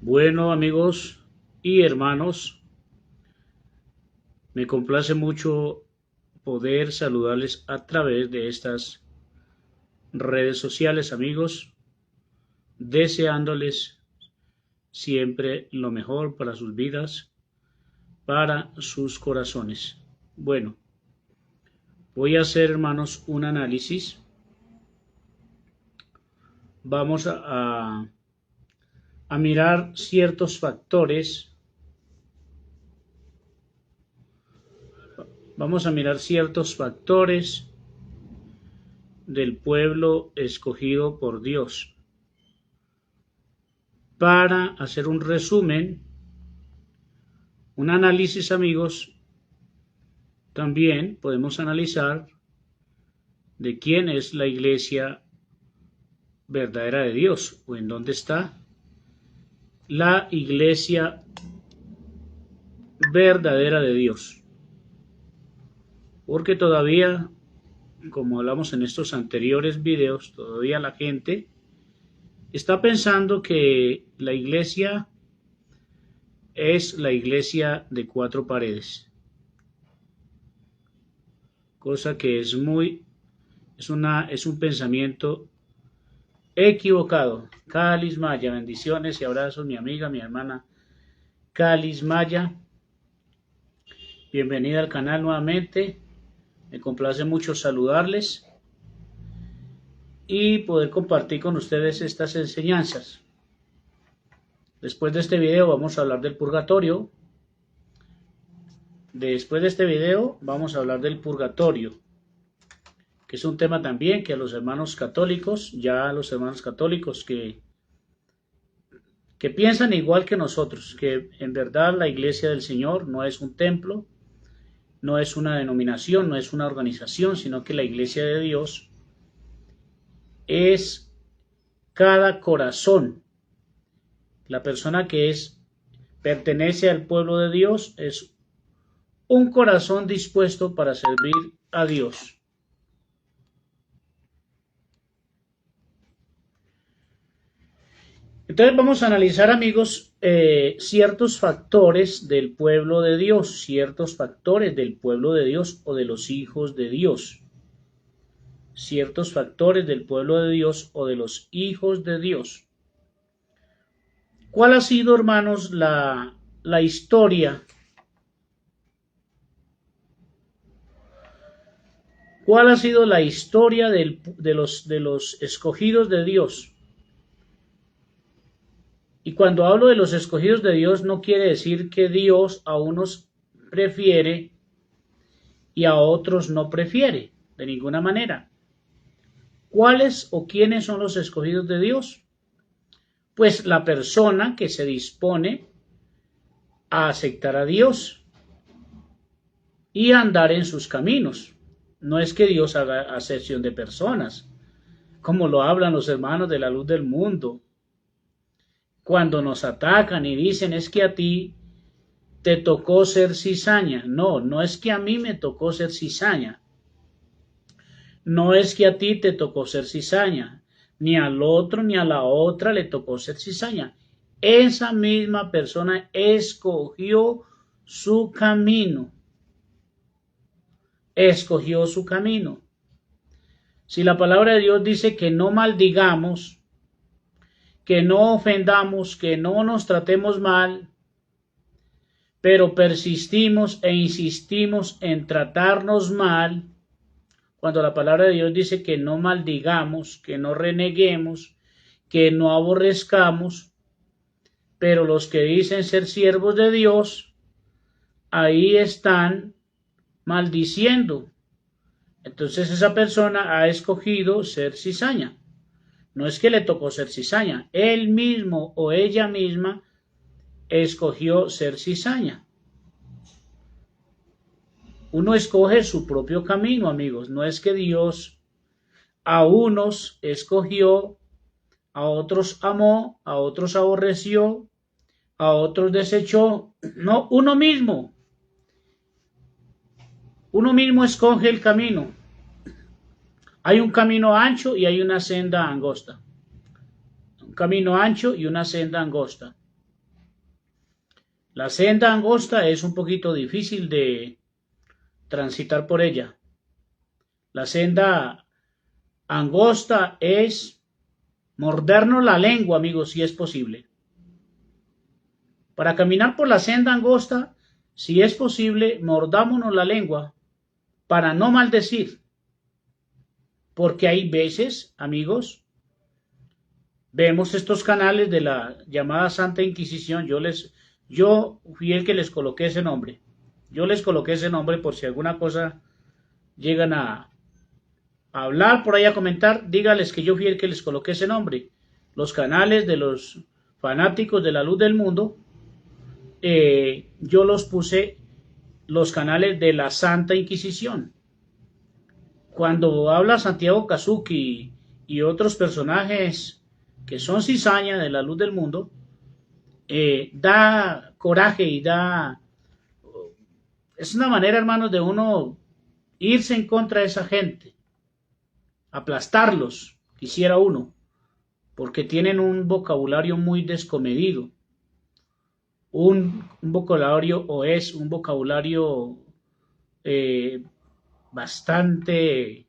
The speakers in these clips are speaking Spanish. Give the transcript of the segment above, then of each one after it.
Bueno, amigos y hermanos, me complace mucho poder saludarles a través de estas redes sociales, amigos, deseándoles siempre lo mejor para sus vidas, para sus corazones. Bueno, voy a hacer, hermanos, un análisis. Vamos a mirar ciertos factores. Vamos a mirar ciertos factores del pueblo escogido por Dios. Para hacer un resumen, un análisis, amigos, también podemos analizar de quién es la iglesia verdadera de Dios o en dónde está la iglesia verdadera de Dios. Porque todavía, como hablamos en estos anteriores videos, todavía la gente está pensando que la iglesia es la iglesia de cuatro paredes, cosa que es un pensamiento equivocado. Calis Maya, bendiciones y abrazos, mi amiga, mi hermana Calis Maya, bienvenida al canal nuevamente. Me complace mucho saludarles y poder compartir con ustedes estas enseñanzas. Después de este video vamos a hablar del purgatorio. Después de este video vamos a hablar del purgatorio, que es un tema también que a los hermanos católicos, que piensan igual que nosotros, que en verdad la iglesia del Señor no es un templo, no es una denominación, no es una organización, sino que la iglesia de Dios es cada corazón. La persona que pertenece al pueblo de Dios es un corazón dispuesto para servir a Dios. Entonces vamos a analizar, amigos, ciertos factores del pueblo de Dios, ciertos factores del pueblo de Dios o de los hijos de Dios. Ciertos factores del pueblo de Dios o de los hijos de Dios. ¿Cuál ha sido, hermanos, la historia? ¿Cuál ha sido la historia de los escogidos de Dios? Y cuando hablo de los escogidos de Dios, no quiere decir que Dios a unos prefiere y a otros no prefiere, de ninguna manera. ¿Cuáles o quiénes son los escogidos de Dios? Pues la persona que se dispone a aceptar a Dios y a andar en sus caminos. No es que Dios haga acepción de personas, como lo hablan los hermanos de la luz del mundo, cuando nos atacan y dicen es que a ti te tocó ser cizaña. No, no es que a mí me tocó ser cizaña. No es que a ti te tocó ser cizaña, ni al otro ni a la otra le tocó ser cizaña. Esa misma persona escogió su camino. Escogió su camino. Si la palabra de Dios dice que no maldigamos, que no ofendamos, que no nos tratemos mal, pero persistimos e insistimos en tratarnos mal, cuando la palabra de Dios dice que no maldigamos, que no reneguemos, que no aborrezcamos, pero los que dicen ser siervos de Dios, ahí están maldiciendo. Entonces esa persona ha escogido ser cizaña. No es que le tocó ser cizaña, él mismo o ella misma escogió ser cizaña. Uno escoge su propio camino, amigos. No es que Dios a unos escogió, a otros amó, a otros aborreció, a otros desechó. No, uno mismo. Uno mismo escoge el camino. Hay un camino ancho y hay una senda angosta. Un camino ancho y una senda angosta. La senda angosta es un poquito difícil de transitar por ella. La senda angosta es mordernos la lengua, amigos, si es posible. Para caminar por la senda angosta, si es posible, mordámonos la lengua para no maldecir. Porque hay veces, amigos, vemos estos canales de la llamada Santa Inquisición. Yo fui el que les coloqué ese nombre. Yo les coloqué ese nombre por si alguna cosa llegan a hablar por ahí, a comentar, dígales que yo fui el que les coloqué ese nombre. Los canales de los fanáticos de la luz del mundo, yo los puse los canales de la Santa Inquisición. Cuando habla Santiago Kazuki y otros personajes que son cizaña de la luz del mundo, da coraje y es una manera, hermanos, de uno irse en contra de esa gente, aplastarlos, quisiera uno, porque tienen un vocabulario muy descomedido, un vocabulario o es un vocabulario bastante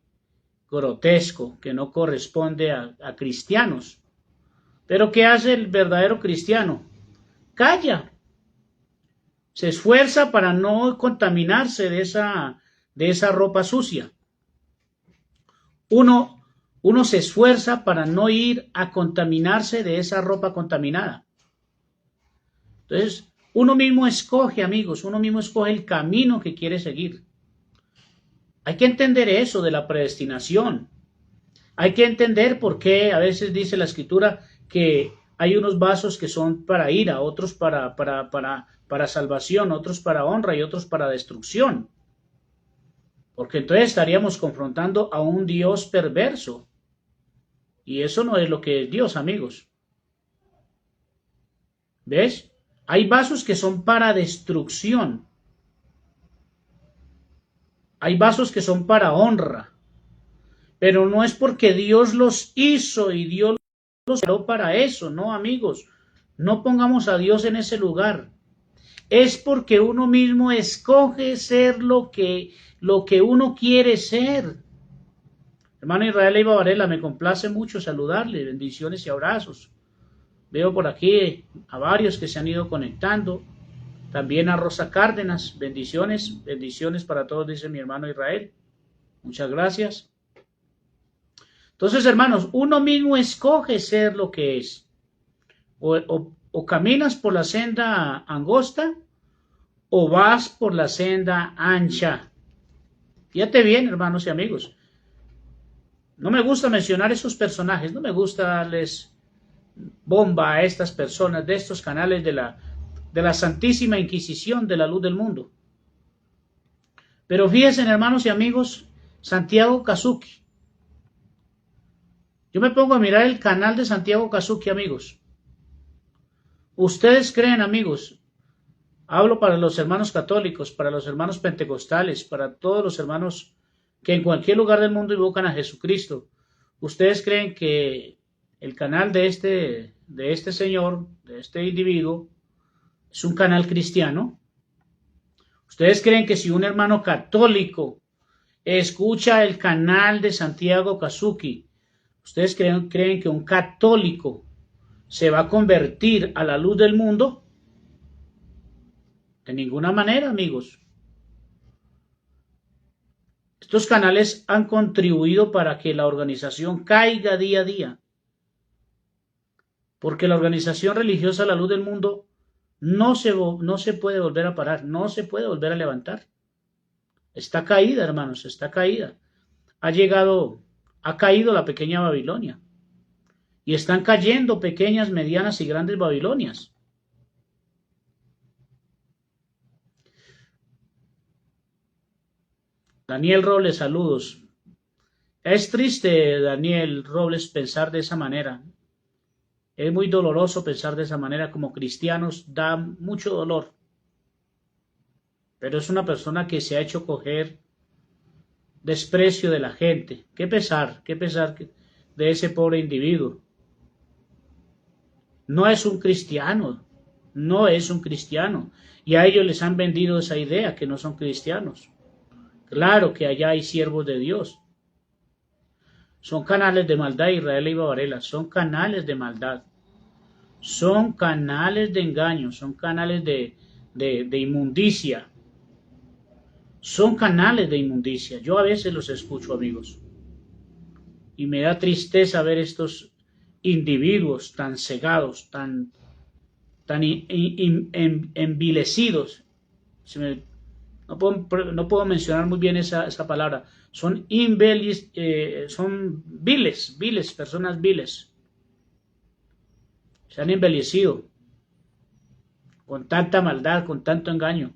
grotesco, que no corresponde a cristianos. Pero ¿qué hace el verdadero cristiano? Calla, se esfuerza para no contaminarse de esa ropa sucia. Uno se esfuerza para no ir a contaminarse de esa ropa contaminada. Entonces, uno mismo escoge, amigos, uno mismo escoge el camino que quiere seguir. Hay que entender eso de la predestinación. Hay que entender por qué a veces dice la Escritura que hay unos vasos que son para ira, otros para salvación, otros para honra y otros para destrucción. Porque entonces estaríamos confrontando a un Dios perverso. Y eso no es lo que es Dios, amigos. ¿Ves? Hay vasos que son para destrucción. Hay vasos que son para honra. Pero no es porque Dios los hizo y Dios los creó para eso, no, amigos. No pongamos a Dios en ese lugar. Es porque uno mismo escoge ser lo que uno quiere ser. Hermano Israel Leiva Varela, me complace mucho saludarle, bendiciones y abrazos. Veo por aquí a varios que se han ido conectando. También a Rosa Cárdenas, bendiciones para todos, dice mi hermano Israel. Muchas gracias. Entonces, hermanos, uno mismo escoge ser lo que es. O caminas por la senda angosta o vas por la senda ancha. Fíjate bien, hermanos y amigos. No me gusta mencionar esos personajes, no me gusta darles bomba a estas personas de estos canales de la Santísima Inquisición de la luz del mundo. Pero fíjense, hermanos y amigos, Santiago Kazuki. Yo me pongo a mirar el canal de Santiago Kazuki, amigos. Ustedes creen, amigos, hablo para los hermanos católicos, para los hermanos pentecostales, para todos los hermanos que en cualquier lugar del mundo invocan a Jesucristo. ¿Ustedes creen que el canal de este señor, de este individuo, es un canal cristiano? ¿Ustedes creen que si un hermano católico escucha el canal de Santiago Kazuki, ustedes creen que un católico se va a convertir a la luz del mundo? De ninguna manera, amigos. Estos canales han contribuido para que la organización caiga día a día. Porque la organización religiosa La Luz del Mundo no se puede volver a parar, no se puede volver a levantar. Está caída, hermanos, está caída. Ha caído la pequeña Babilonia. Y están cayendo pequeñas, medianas y grandes Babilonias. Daniel Robles, saludos. Es triste, Daniel Robles, pensar de esa manera. Es muy doloroso pensar de esa manera. Como cristianos da mucho dolor. Pero es una persona que se ha hecho coger desprecio de la gente. Qué pesar de ese pobre individuo. No es un cristiano. no es un cristiano. Y a ellos les han vendido esa idea que no son cristianos. Claro que allá hay siervos de Dios. Son canales de maldad, Israel y Varela, son canales de maldad. Son canales de engaño, son canales de inmundicia. Son canales de inmundicia. Yo a veces los escucho, amigos. Y me da tristeza ver estos individuos tan cegados, tan envilecidos. No puedo mencionar muy bien esa palabra. Son son viles, personas viles. Se han envilecido con tanta maldad, con tanto engaño,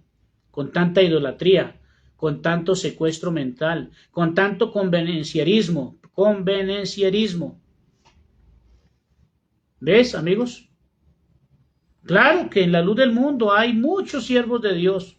con tanta idolatría, con tanto secuestro mental, con tanto convenenciarismo. ¿Ves, amigos? Claro que en la luz del mundo hay muchos siervos de Dios.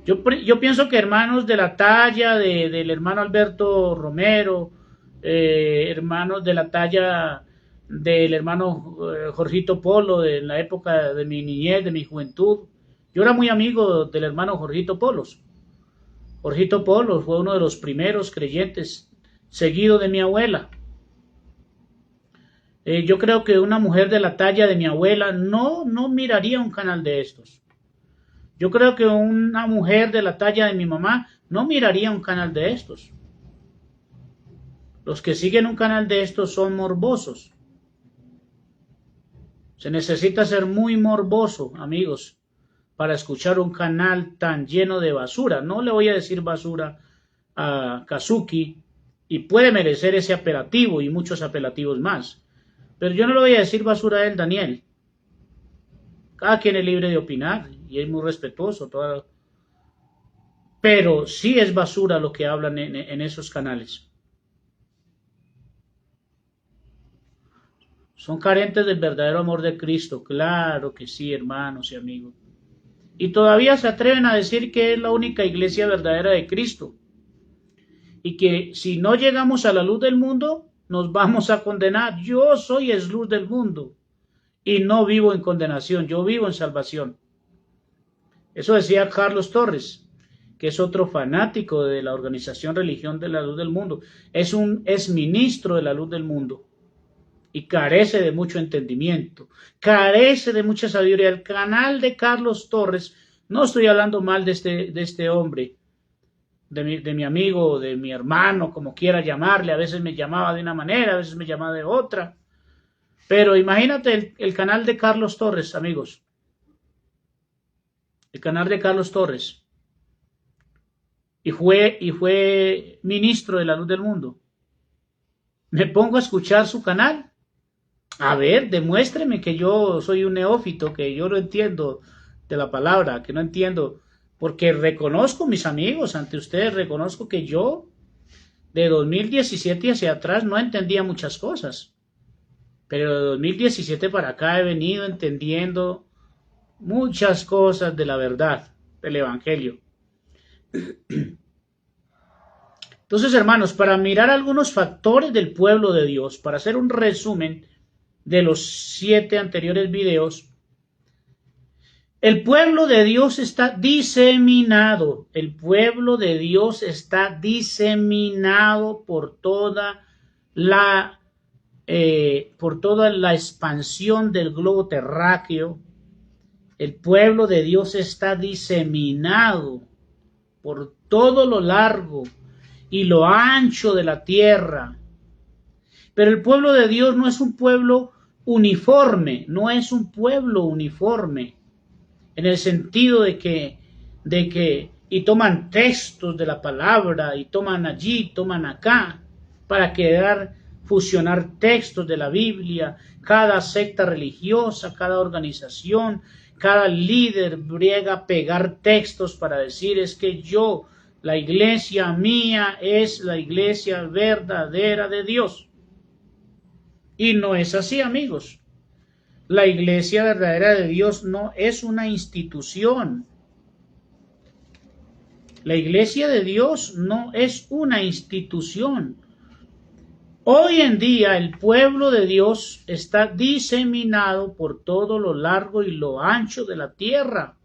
Yo pienso que hermanos de la talla del hermano Alberto Romero, hermanos de la talla del hermano Jorgito Polo, de la época de mi niñez, de mi juventud. Yo era muy amigo del hermano Jorgito Polos. Jorgito Polos fue uno de los primeros creyentes, seguido de mi abuela. Yo creo que una mujer de la talla de mi abuela no miraría un canal de estos. Yo creo que una mujer de la talla de mi mamá no miraría un canal de estos. Los que siguen un canal de estos son morbosos. Se necesita ser muy morboso, amigos, para escuchar un canal tan lleno de basura. No le voy a decir basura a Kazuki, y puede merecer ese apelativo y muchos apelativos más. Pero yo no le voy a decir basura a él, Daniel. Cada quien es libre de opinar y es muy respetuoso. Pero sí es basura lo que hablan en esos canales. Son carentes del verdadero amor de Cristo. Claro que sí, hermanos y amigos. Y todavía se atreven a decir que es la única iglesia verdadera de Cristo. Y que si no llegamos a la luz del mundo, nos vamos a condenar. Yo soy es luz del mundo. Y no vivo en condenación, yo vivo en salvación. Eso decía Carlos Torres, que es otro fanático de la organización Religión de la Luz del Mundo. Es ministro de la luz del mundo y carece de mucho entendimiento, carece de mucha sabiduría. El canal de Carlos Torres, no estoy hablando mal de este hombre, de mi amigo, de mi hermano, como quiera llamarle. A veces me llamaba de una manera, a veces me llamaba de otra. Pero imagínate el canal de Carlos Torres, amigos. El canal de Carlos Torres. Y fue ministro de la luz del mundo. Me pongo a escuchar su canal. A ver, demuéstreme que yo soy un neófito, que yo no entiendo de la palabra, que no entiendo. Porque reconozco, mis amigos, ante ustedes, reconozco que yo, de 2017 hacia atrás, no entendía muchas cosas. Pero de 2017 para acá he venido entendiendo muchas cosas de la verdad del Evangelio. Entonces, hermanos, para mirar algunos factores del pueblo de Dios, para hacer un resumen de los 7 anteriores videos, el pueblo de Dios está diseminado. El pueblo de Dios está diseminado por toda la expansión del globo terráqueo. El pueblo de Dios está diseminado por todo lo largo y lo ancho de la tierra. Pero el pueblo de Dios no es un pueblo uniforme, en el sentido de que y toman textos de la palabra y toman allí, toman acá, para fusionar textos de la Biblia. Cada secta religiosa, cada organización, cada líder briega a pegar textos para decir: es que la iglesia mía es la iglesia verdadera de Dios. Y no es así, amigos. La iglesia verdadera de Dios no es una institución. La iglesia de Dios no es una institución. Hoy en día el pueblo de Dios está diseminado por todo lo largo y lo ancho de la tierra.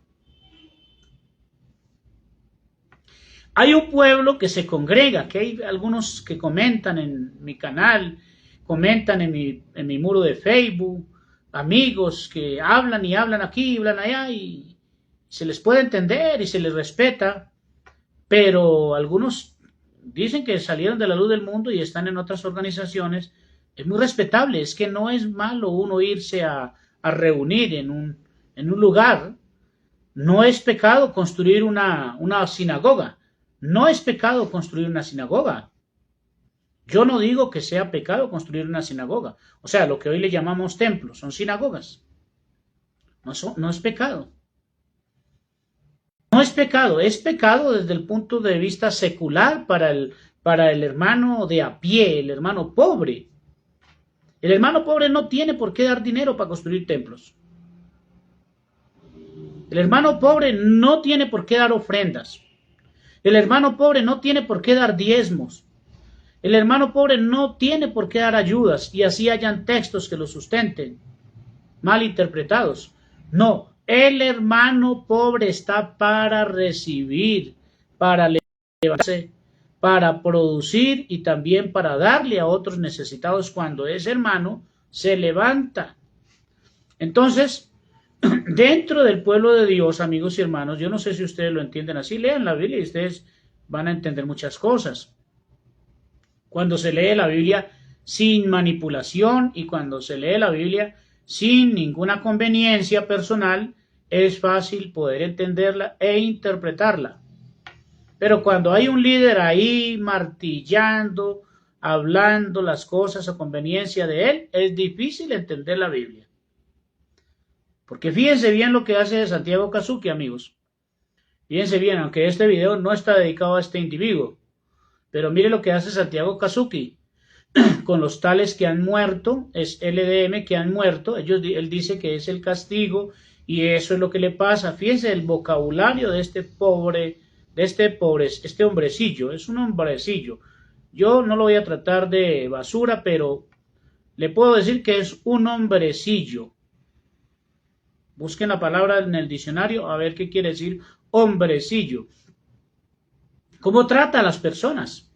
Hay un pueblo que se congrega, que hay algunos que comentan en mi canal, comentan en mi muro de Facebook, amigos que hablan y hablan aquí, hablan allá y se les puede entender y se les respeta, pero algunos dicen que salieron de la luz del mundo y están en otras organizaciones. Es muy respetable, es que no es malo uno irse a reunir en un lugar. No es pecado construir una sinagoga. No es pecado construir una sinagoga. Yo no digo que sea pecado construir una sinagoga. O sea, lo que hoy le llamamos templos, son sinagogas. No es pecado. No es pecado, es pecado desde el punto de vista secular para el hermano de a pie, el hermano pobre. El hermano pobre no tiene por qué dar dinero para construir templos. El hermano pobre no tiene por qué dar ofrendas. El hermano pobre no tiene por qué dar diezmos. El hermano pobre no tiene por qué dar ayudas y así hayan textos que lo sustenten, mal interpretados. No, el hermano pobre está para recibir, para levantarse, para producir y también para darle a otros necesitados cuando ese hermano se levanta. Entonces, dentro del pueblo de Dios, amigos y hermanos, yo no sé si ustedes lo entienden así, lean la Biblia y ustedes van a entender muchas cosas. Cuando se lee la Biblia sin manipulación y cuando se lee la Biblia sin ninguna conveniencia personal, es fácil poder entenderla e interpretarla. Pero cuando hay un líder ahí martillando, hablando las cosas a conveniencia de él, es difícil entender la Biblia. Porque fíjense bien lo que hace Santiago Kazuki, amigos. Fíjense bien, aunque este video no está dedicado a este individuo. Pero mire lo que hace Santiago Kazuki con los tales que han muerto, es LDM que han muerto, él dice que es el castigo y eso es lo que le pasa. Fíjense el vocabulario de este hombrecillo, es un hombrecillo. Yo no lo voy a tratar de basura, pero le puedo decir que es un hombrecillo. Busquen la palabra en el diccionario a ver qué quiere decir hombrecillo. ¿Cómo trata a las personas?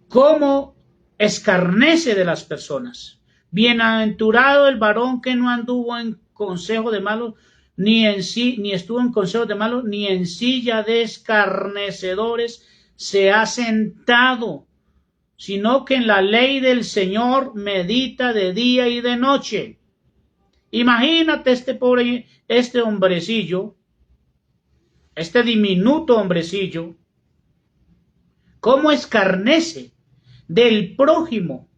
¿Cómo escarnece de las personas? Bienaventurado el varón que no anduvo en consejo de malos, ni estuvo en consejo de malos, ni en silla de escarnecedores se ha sentado, sino que en la ley del Señor medita de día y de noche. Imagínate este hombrecillo, este diminuto hombrecillo, cómo escarnece del prójimo,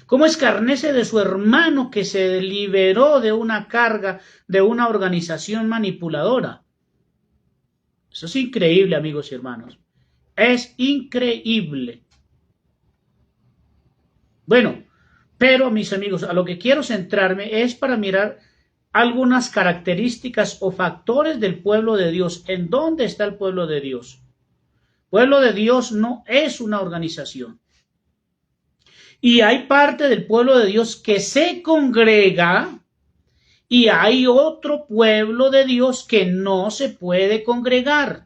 cómo escarnece de su hermano que se liberó de una carga, de una organización manipuladora. Eso es increíble, amigos y hermanos. Es increíble. Bueno, pero mis amigos, a lo que quiero centrarme es para mirar algunas características o factores del pueblo de Dios. ¿En dónde está el pueblo de Dios? Pueblo de Dios no es una organización. Y hay parte del pueblo de Dios que se congrega y hay otro pueblo de Dios que no se puede congregar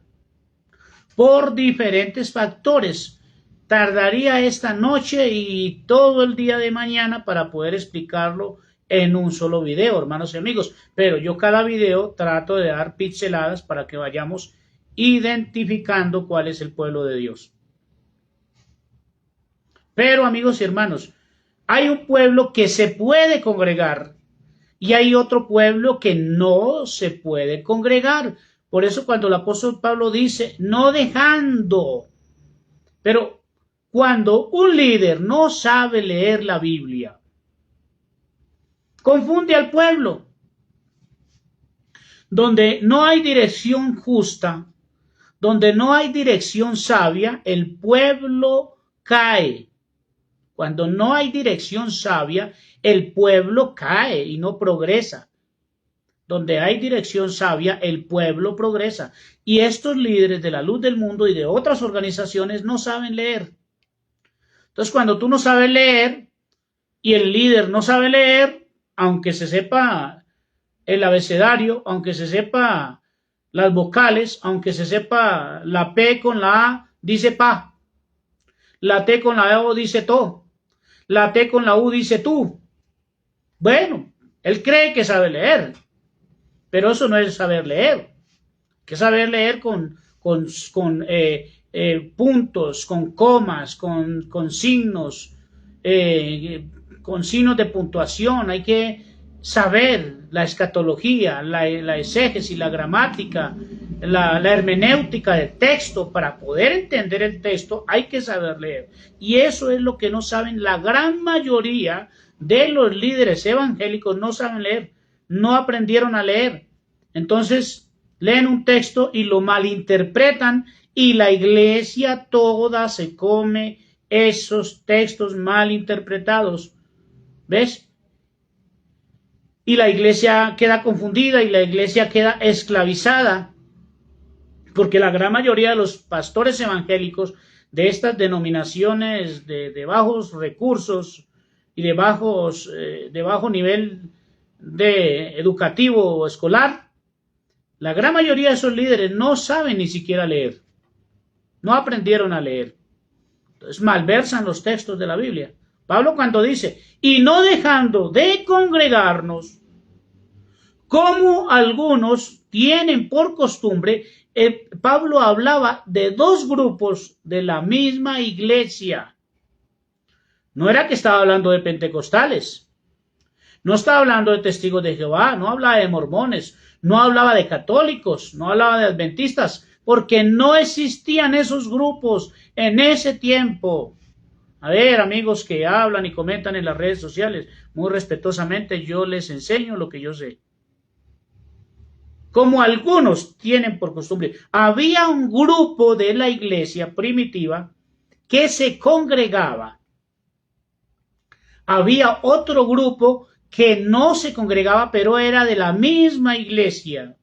por diferentes factores. Tardaría esta noche y todo el día de mañana para poder explicarlo en un solo video, hermanos y amigos. Pero yo cada video trato de dar pinceladas para que vayamos identificando cuál es el pueblo de Dios. Pero, amigos y hermanos, hay un pueblo que se puede congregar y hay otro pueblo que no se puede congregar. Por eso cuando el apóstol Pablo dice, no dejando, pero cuando un líder no sabe leer la Biblia, confunde al pueblo. Donde no hay dirección justa, donde no hay dirección sabia, el pueblo cae. Cuando no hay dirección sabia, el pueblo cae y no progresa. Donde hay dirección sabia, el pueblo progresa. Y estos líderes de la luz del mundo y de otras organizaciones no saben leer. Entonces, cuando tú no sabes leer y el líder no sabe leer, aunque se sepa el abecedario, aunque se sepa las vocales, aunque se sepa la P con la A, dice pa, la T con la O dice to, la T con la U dice tú. Bueno, él cree que sabe leer, pero eso no es saber leer. Hay que saber leer con puntos, con comas, con signos, con signos de puntuación. Hay que saber la escatología, la exégesis, la gramática, la hermenéutica del texto. Para poder entender el texto hay que saber leer. Y eso es lo que no saben la gran mayoría de los líderes evangélicos. No saben leer, no aprendieron a leer. Entonces leen un texto y lo malinterpretan, y la iglesia toda se come esos textos mal interpretados. ¿Ves? Y la iglesia queda confundida y la iglesia queda esclavizada, porque la gran mayoría de los pastores evangélicos de estas denominaciones de bajos recursos y de bajo nivel educativo o escolar, la gran mayoría de esos líderes no saben ni siquiera leer, no aprendieron a leer. Entonces malversan los textos de la Biblia. Pablo cuando dice, y no dejando de congregarnos, como algunos tienen por costumbre, Pablo hablaba de dos grupos de la misma iglesia. No era que estaba hablando de pentecostales, no estaba hablando de testigos de Jehová, no hablaba de mormones, no hablaba de católicos, no hablaba de adventistas, porque no existían esos grupos en ese tiempo. A ver, amigos que hablan y comentan en las redes sociales, muy respetuosamente yo les enseño lo que yo sé. Como algunos tienen por costumbre, había un grupo de la iglesia primitiva que se congregaba. Había otro grupo que no se congregaba, pero era de la misma iglesia.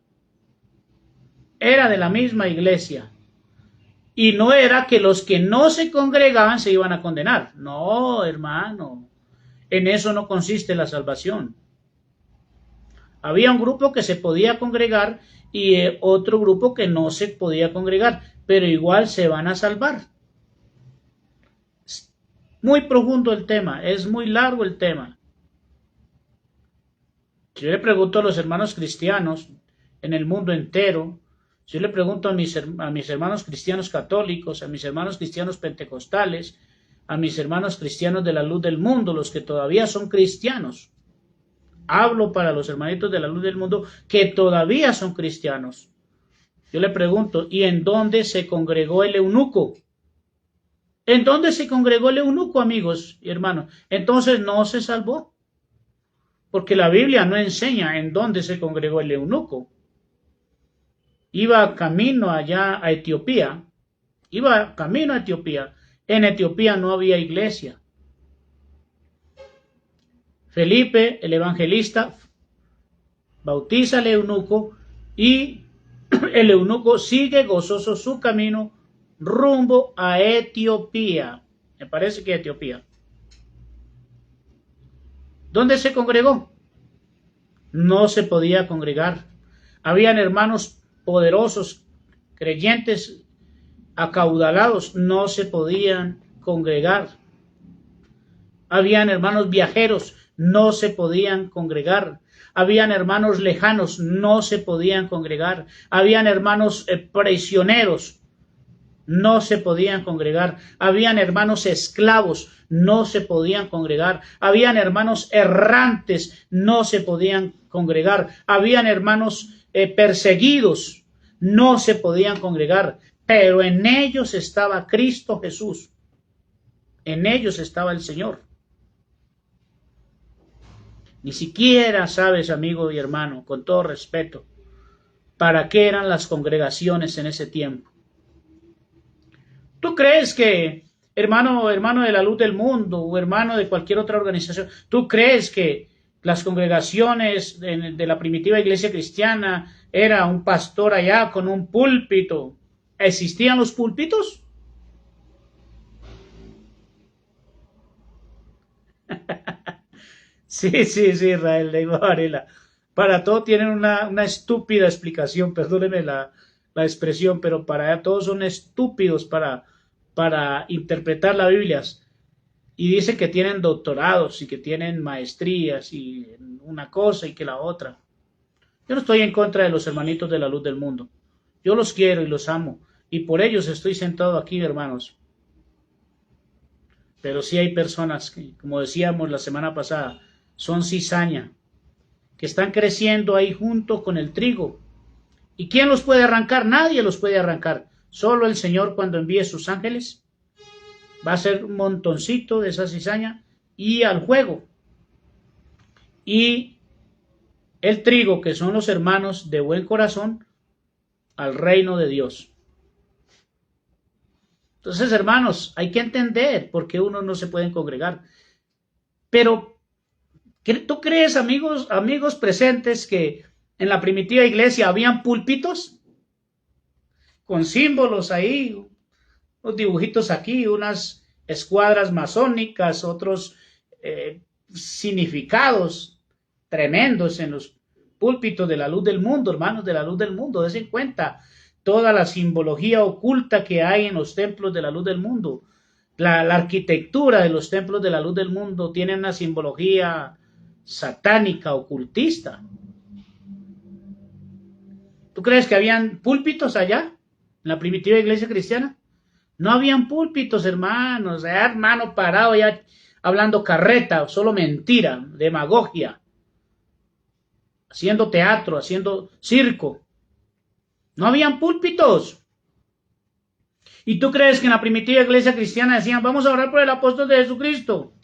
Era de la misma iglesia. Y no era que los que no se congregaban se iban a condenar. No, hermano. En eso no consiste la salvación. Había un grupo que se podía congregar y otro grupo que no se podía congregar, pero igual se van a salvar. Es muy profundo el tema, es muy largo el tema. Si yo le pregunto a los hermanos cristianos en el mundo entero, si yo le pregunto a mis hermanos cristianos católicos, a mis hermanos cristianos pentecostales, a mis hermanos cristianos de la luz del mundo, los que todavía son cristianos, hablo para los hermanitos de la luz del mundo que todavía son cristianos. Yo le pregunto, ¿y en dónde se congregó el eunuco? ¿En dónde se congregó el eunuco, amigos y hermanos? Entonces no se salvó, porque la Biblia no enseña en dónde se congregó el eunuco. Iba camino allá a Etiopía, En Etiopía no había iglesia. Felipe, el evangelista, bautiza al eunuco y el eunuco sigue gozoso su camino rumbo a Etiopía. Me parece que Etiopía. ¿Dónde se congregó? No se podía congregar. Habían hermanos poderosos, creyentes acaudalados, no se podían congregar. Habían hermanos viajeros, no se podían congregar. Habían hermanos lejanos, no se podían congregar. Habían hermanos prisioneros, no se podían congregar. Habían hermanos esclavos, no se podían congregar. Habían hermanos errantes, no se podían congregar. Habían hermanos perseguidos, no se podían congregar. Pero en ellos estaba Cristo Jesús. En ellos estaba el Señor. Ni siquiera sabes, amigo y hermano, con todo respeto, para qué eran las congregaciones en ese tiempo. ¿Tú crees que, hermano de la luz del mundo o hermano de cualquier otra organización, tú crees que las congregaciones de la primitiva iglesia cristiana era un pastor allá con un púlpito? ¿Existían los púlpitos? Sí, sí, sí, Israel, digo Varela. Para todo tienen una estúpida explicación, perdóneme la expresión, pero para todos son estúpidos para interpretar la Biblia. Y dicen que tienen doctorados y que tienen maestrías y una cosa y que la otra. Yo no estoy en contra de los hermanitos de la luz del mundo. Yo los quiero y los amo. Y por ellos estoy sentado aquí, hermanos. Pero sí hay personas que, como decíamos la semana pasada, son cizaña, que están creciendo ahí junto con el trigo. ¿Y quién los puede arrancar? Nadie los puede arrancar. Solo el Señor, cuando envíe sus ángeles, va a ser un montoncito de esa cizaña y al fuego. Y el trigo, que son los hermanos de buen corazón, al reino de Dios. Entonces, hermanos, hay que entender por qué uno no se pueden congregar. Pero, ¿tú crees, amigos presentes, que en la primitiva iglesia habían púlpitos con símbolos ahí, unos dibujitos aquí, unas escuadras masónicas, otros significados tremendos en los púlpitos de la luz del mundo, hermanos de la luz del mundo? Des en cuenta toda la simbología oculta que hay en los templos de la luz del mundo. La arquitectura de los templos de la luz del mundo tiene una simbología satánica, ocultista. ¿Tú crees que habían púlpitos allá, en la primitiva iglesia cristiana? No habían púlpitos, hermanos, hermano parado ya hablando carreta, solo mentira, demagogia, haciendo teatro, haciendo circo. No habían púlpitos. ¿Y tú crees que en la primitiva iglesia cristiana decían, vamos a orar por el apóstol de Jesucristo?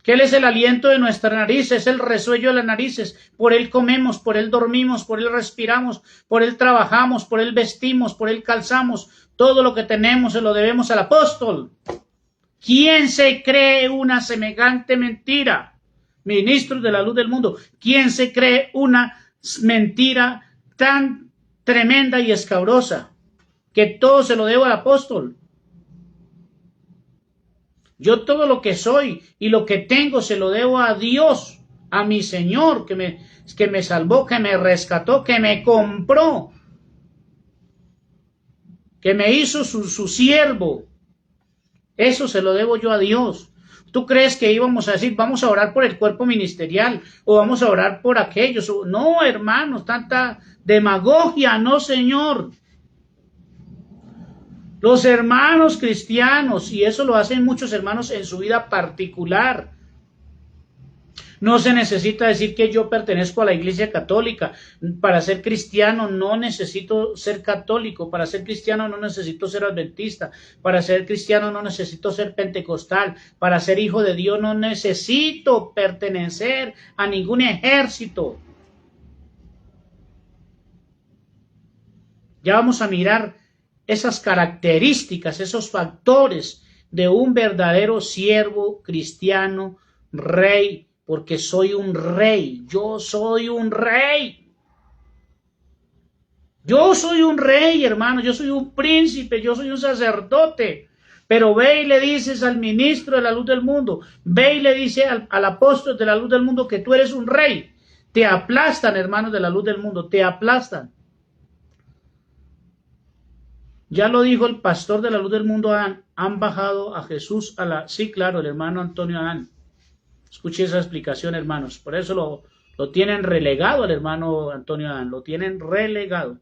Que Él es el aliento de nuestra nariz, es el resuello de las narices. Por Él comemos, por Él dormimos, por Él respiramos, por Él trabajamos, por Él vestimos, por Él calzamos. Todo lo que tenemos se lo debemos al apóstol. ¿Quién se cree una semejante mentira? Ministros de la luz del mundo. ¿Quién se cree una mentira tan tremenda y escabrosa? Que todo se lo debo al apóstol. Yo todo lo que soy y lo que tengo se lo debo a Dios, a mi Señor, que me salvó, que me rescató, que me compró, que me hizo su siervo. Eso se lo debo yo a Dios. ¿Tú crees que íbamos a decir, vamos a orar por el cuerpo ministerial o vamos a orar por aquellos? No, hermanos, tanta demagogia, no, Señor. Los hermanos cristianos, y eso lo hacen muchos hermanos en su vida particular. No se necesita decir que yo pertenezco a la Iglesia Católica. Para ser cristiano no necesito ser católico. Para ser cristiano no necesito ser adventista. Para ser cristiano no necesito ser pentecostal. Para ser hijo de Dios no necesito pertenecer a ningún ejército. Ya vamos a mirar esas características, esos factores de un verdadero siervo cristiano, rey, porque soy un rey, yo soy un rey. Yo soy un rey, hermano, yo soy un príncipe, yo soy un sacerdote. Pero ve y le dices al ministro de la luz del mundo, ve y le dice al apóstol de la luz del mundo que tú eres un rey. Te aplastan, hermanos de la luz del mundo, te aplastan. Ya lo dijo el pastor de la luz del mundo, han bajado a Jesús a la... Sí, claro, el hermano Antonio Adán. Escuche esa explicación, hermanos. Por eso lo tienen relegado al hermano Antonio Adán. Lo tienen relegado.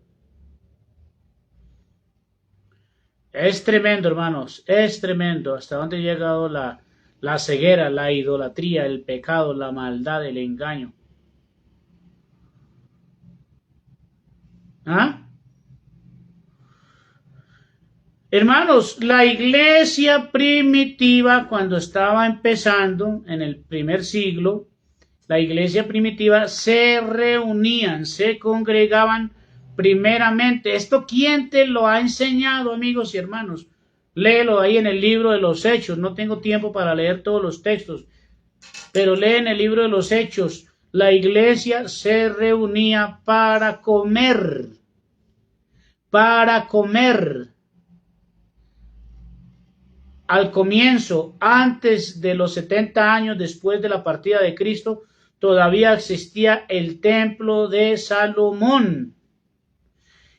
Es tremendo, hermanos. Es tremendo. Hasta dónde ha llegado la ceguera, la idolatría, el pecado, la maldad, el engaño. ¿Ah? Hermanos, la iglesia primitiva, cuando estaba empezando en el primer siglo, la iglesia primitiva se reunían, se congregaban primeramente. ¿Esto quién te lo ha enseñado, amigos y hermanos? Léelo ahí en el libro de los Hechos. No tengo tiempo para leer todos los textos, pero lee en el libro de los Hechos. La iglesia se reunía para comer. Para comer. al comienzo, antes de los 70 años después de la partida de Cristo, todavía existía el templo de Salomón.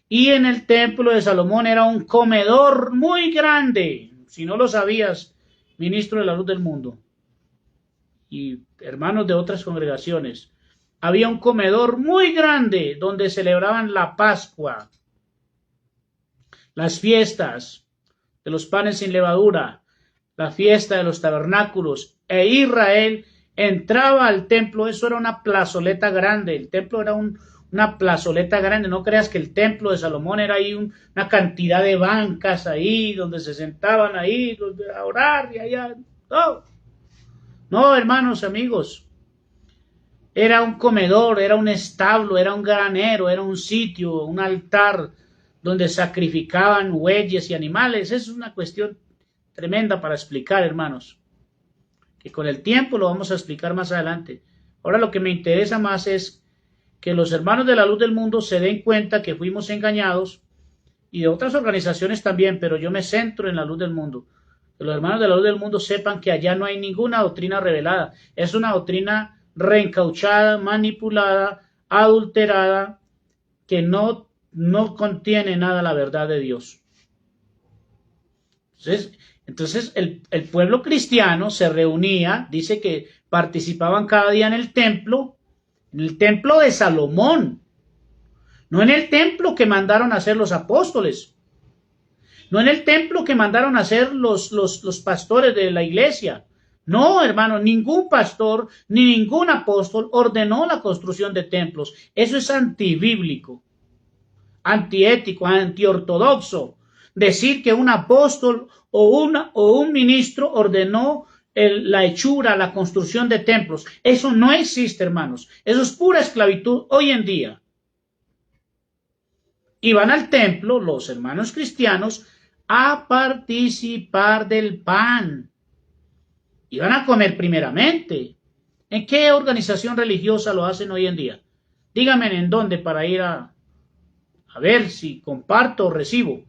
Y en el templo de Salomón era un comedor muy grande. Si no lo sabías, ministro de la luz del mundo y hermanos de otras congregaciones, había un comedor muy grande donde celebraban la Pascua, las fiestas de los panes sin levadura, la fiesta de los tabernáculos, e Israel entraba al templo. Eso era una plazoleta grande, el templo era una plazoleta grande. No creas que el templo de Salomón era ahí una cantidad de bancas ahí donde se sentaban ahí a orar y allá. No, hermanos, amigos, era un comedor, era un establo, era un granero, era un sitio, un altar donde sacrificaban bueyes y animales. Es una cuestión tremenda para explicar, hermanos, que con el tiempo lo vamos a explicar más adelante. Ahora lo que me interesa más es que los hermanos de la luz del mundo se den cuenta que fuimos engañados, y de otras organizaciones también, pero yo me centro en la luz del mundo. Que los hermanos de la luz del mundo sepan que allá no hay ninguna doctrina revelada. Es una doctrina reencauchada, manipulada, adulterada, que no contiene nada la verdad de Dios. Entonces el pueblo cristiano se reunía, dice que participaban cada día en el templo de Salomón, no en el templo que mandaron a hacer los apóstoles, no en el templo que mandaron a hacer los pastores de la iglesia. No, hermano, ningún pastor ni ningún apóstol ordenó la construcción de templos. Eso es antibíblico, antiético, antiortodoxo. Decir que un apóstol o un ministro ordenó la hechura, la construcción de templos. Eso no existe, hermanos. Eso es pura esclavitud hoy en día. Y van al templo los hermanos cristianos a participar del pan. Y van a comer primeramente. ¿En qué organización religiosa lo hacen hoy en día? Díganme en dónde para ir a ver si comparto o recibo.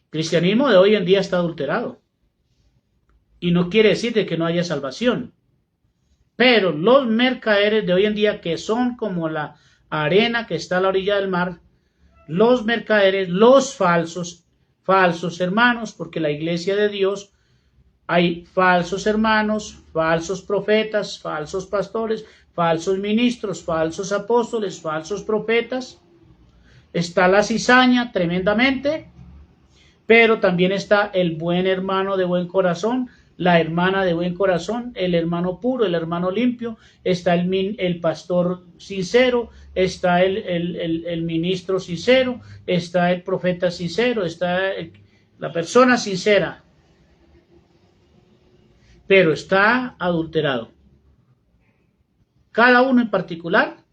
El cristianismo de hoy en día está adulterado. Y no quiere decir de que no haya salvación. Pero los mercaderes de hoy en día, que son como la arena que está a la orilla del mar, los mercaderes, los falsos hermanos, porque la iglesia de Dios hay falsos hermanos, falsos profetas, falsos pastores, falsos ministros, falsos apóstoles, falsos profetas. Está la cizaña tremendamente, pero también está el buen hermano de buen corazón, la hermana de buen corazón, el hermano puro, el hermano limpio. Está el pastor sincero, está el ministro sincero, está el profeta sincero, está la persona sincera, pero está adulterado. Cada uno en particular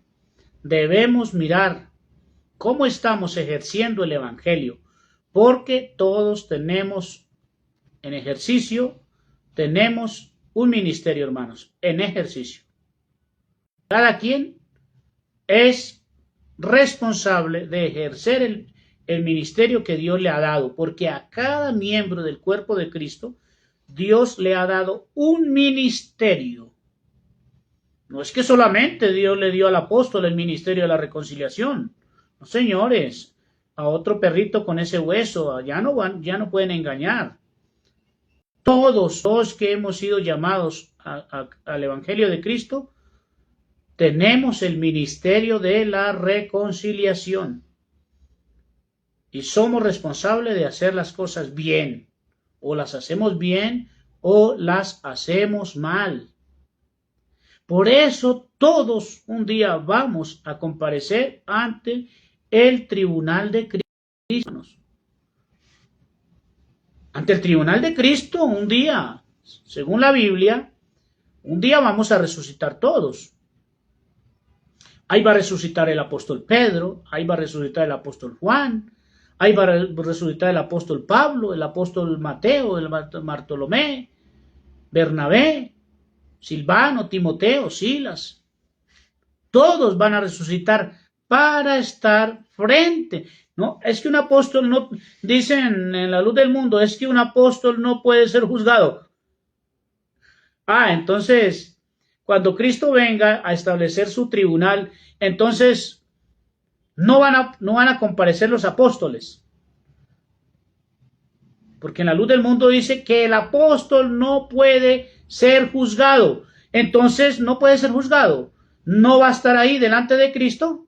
debemos mirar cómo estamos ejerciendo el evangelio, porque todos tenemos en ejercicio, tenemos un ministerio, hermanos, en ejercicio. Cada quien es responsable de ejercer el ministerio que Dios le ha dado, porque a cada miembro del cuerpo de Cristo, Dios le ha dado un ministerio. No es que solamente Dios le dio al apóstol el ministerio de la reconciliación. No, señores, a otro perrito con ese hueso, ya no pueden engañar. Todos los que hemos sido llamados al Evangelio de Cristo, tenemos el ministerio de la reconciliación. Y somos responsables de hacer las cosas bien. O las hacemos bien o las hacemos mal. Por eso todos un día vamos a comparecer ante el tribunal de Cristo. Ante el tribunal de Cristo un día, según la Biblia, un día vamos a resucitar todos. Ahí va a resucitar el apóstol Pedro, ahí va a resucitar el apóstol Juan, ahí va a resucitar el apóstol Pablo, el apóstol Mateo, el Bartolomé, Bernabé, Silvano, Timoteo, Silas. Todos van a resucitar para estar frente. No, es que un apóstol no, dicen en la luz del mundo, es que un apóstol no puede ser juzgado. Entonces, cuando Cristo venga a establecer su tribunal, entonces no van a comparecer los apóstoles. Porque en la luz del mundo dice que el apóstol no puede ser juzgado. Entonces no puede ser juzgado. No va a estar ahí delante de Cristo.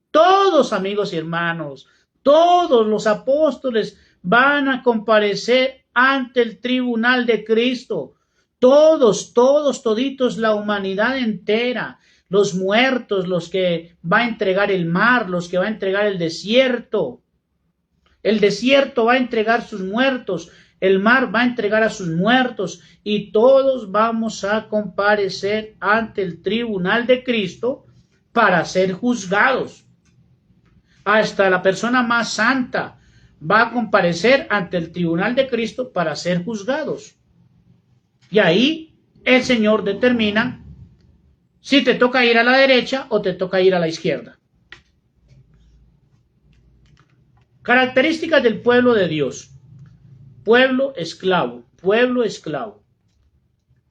Todos, amigos y hermanos, todos los apóstoles van a comparecer ante el tribunal de Cristo. Todos, toditos, la humanidad entera. Los muertos, los que va a entregar el mar, los que va a entregar el desierto. El desierto va a entregar sus muertos, el mar va a entregar a sus muertos y todos vamos a comparecer ante el tribunal de Cristo para ser juzgados. Hasta la persona más santa va a comparecer ante el tribunal de Cristo para ser juzgados. Y ahí el Señor determina si te toca ir a la derecha o te toca ir a la izquierda. Características del pueblo de Dios. Pueblo esclavo, pueblo esclavo.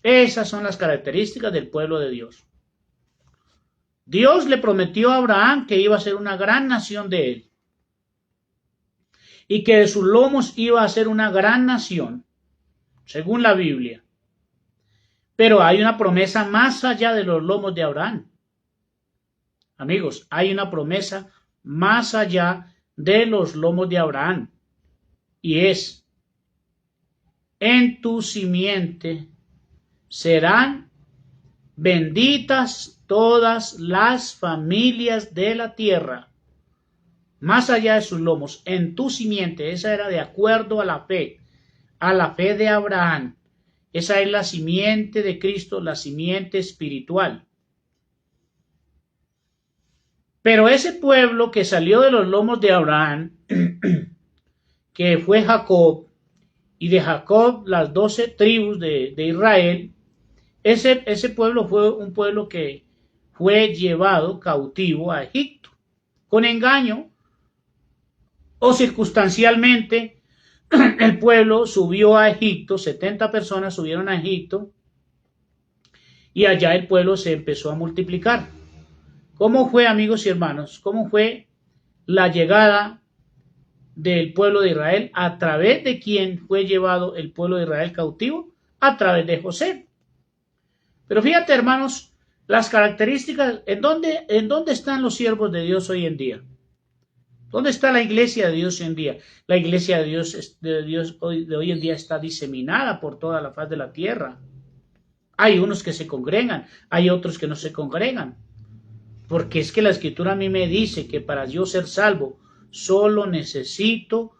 Esas son las características del pueblo de Dios. Dios le prometió a Abraham que iba a ser una gran nación de él. Y que de sus lomos iba a ser una gran nación, según la Biblia. Pero hay una promesa más allá de los lomos de Abraham. Amigos, hay una promesa más allá de los lomos de Abraham. Y es, en tu simiente serán benditas todas las familias de la tierra. Más allá de sus lomos, en tu simiente, esa era de acuerdo a la fe de Abraham. Esa es la simiente de Cristo, la simiente espiritual. Pero ese pueblo que salió de los lomos de Abraham, que fue Jacob, y de Jacob las 12 tribus de Israel, ese pueblo fue un pueblo que fue llevado cautivo a Egipto, con engaño o circunstancialmente. El pueblo subió a Egipto, 70 personas subieron a Egipto, y allá el pueblo se empezó a multiplicar. ¿Cómo fue, amigos y hermanos? ¿Cómo fue la llegada del pueblo de Israel? ¿A través de quién fue llevado el pueblo de Israel cautivo? A través de José. Pero fíjate, hermanos, las características, ¿en dónde están los siervos de Dios hoy en día? ¿Dónde está la iglesia de Dios hoy en día? La iglesia de Dios de hoy en día está diseminada por toda la faz de la tierra. Hay unos que se congregan, hay otros que no se congregan. Porque es que la Escritura a mí me dice que para yo ser salvo, solo necesito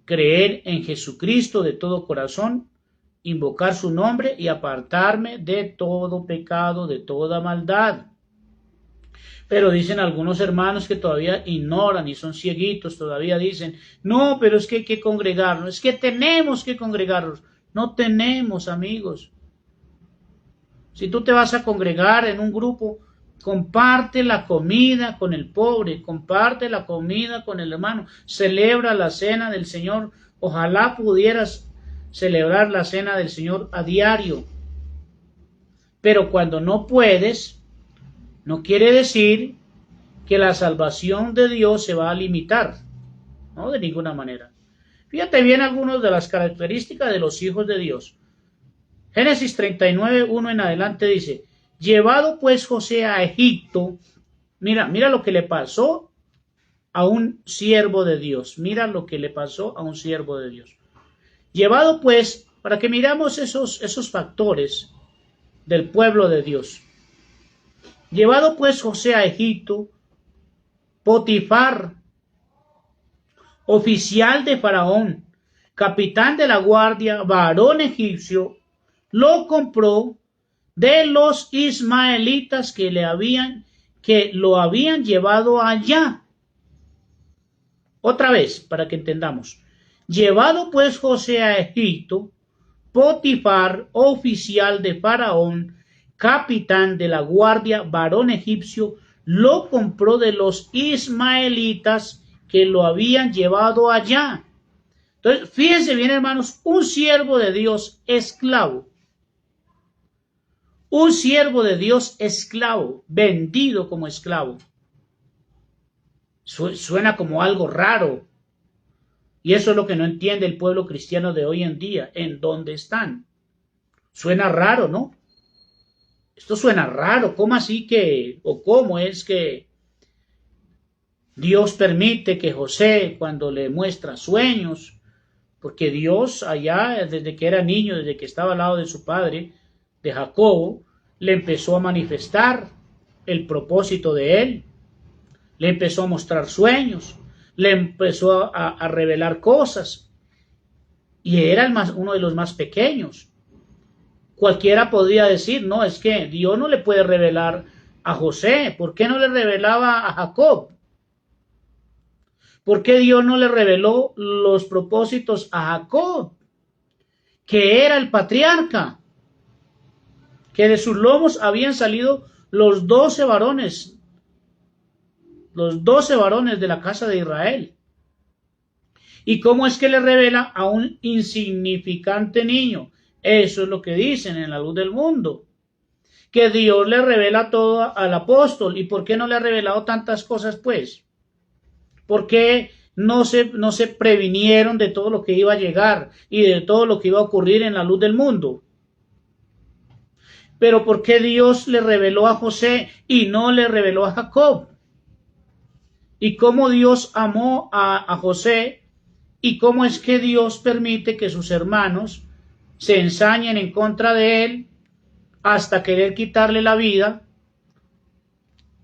creer en Jesucristo de todo corazón, invocar su nombre y apartarme de todo pecado, de toda maldad. Pero dicen algunos hermanos que todavía ignoran y son cieguitos, todavía dicen, no, pero es que hay que congregarnos, es que tenemos que congregarnos. No tenemos, amigos. Si tú te vas a congregar en un grupo, comparte la comida con el pobre, comparte la comida con el hermano, celebra la cena del Señor. Ojalá pudieras celebrar la cena del Señor a diario. Pero cuando no puedes, no quiere decir que la salvación de Dios se va a limitar, no, de ninguna manera. Fíjate bien algunas de las características de los hijos de Dios. Génesis 39, 1 en adelante dice, llevado pues José a Egipto, mira lo que le pasó a un siervo de Dios, mira lo que le pasó a un siervo de Dios. Llevado pues, para que miramos esos factores del pueblo de Dios. Llevado pues José a Egipto, Potifar, oficial de Faraón, capitán de la guardia, varón egipcio, lo compró de los ismaelitas que lo habían llevado allá. Otra vez, para que entendamos. Llevado pues José a Egipto, Potifar, oficial de Faraón, capitán de la guardia, varón egipcio, lo compró de los ismaelitas que lo habían llevado allá. Entonces, fíjense bien, hermanos, un siervo de Dios esclavo. Un siervo de Dios esclavo, vendido como esclavo. Suena como algo raro. Y eso es lo que no entiende el pueblo cristiano de hoy en día. ¿En dónde están? Suena raro, ¿no? Esto suena raro. ¿Cómo así que, o cómo es que Dios permite que José, cuando le muestra sueños, porque Dios allá, desde que era niño, desde que estaba al lado de su padre, de Jacobo, le empezó a manifestar el propósito de él, le empezó a mostrar sueños, le empezó a revelar cosas, y era uno de los más pequeños. Cualquiera podría decir, no, es que Dios no le puede revelar a José. ¿Por qué no le revelaba a Jacob? ¿Por qué Dios no le reveló los propósitos a Jacob, que era el patriarca, que de sus lomos habían salido los 12 varones de la casa de Israel? ¿Y cómo es que le revela a un insignificante niño? Eso es lo que dicen en la luz del mundo, que Dios le revela todo al apóstol. ¿Y por qué no le ha revelado tantas cosas, pues? ¿Por qué no se previnieron de todo lo que iba a llegar y de todo lo que iba a ocurrir en la luz del mundo? Pero ¿por qué Dios le reveló a José y no le reveló a Jacob? ¿Y cómo Dios amó a José? ¿Y cómo es que Dios permite que sus hermanos se ensañen en contra de él hasta querer quitarle la vida?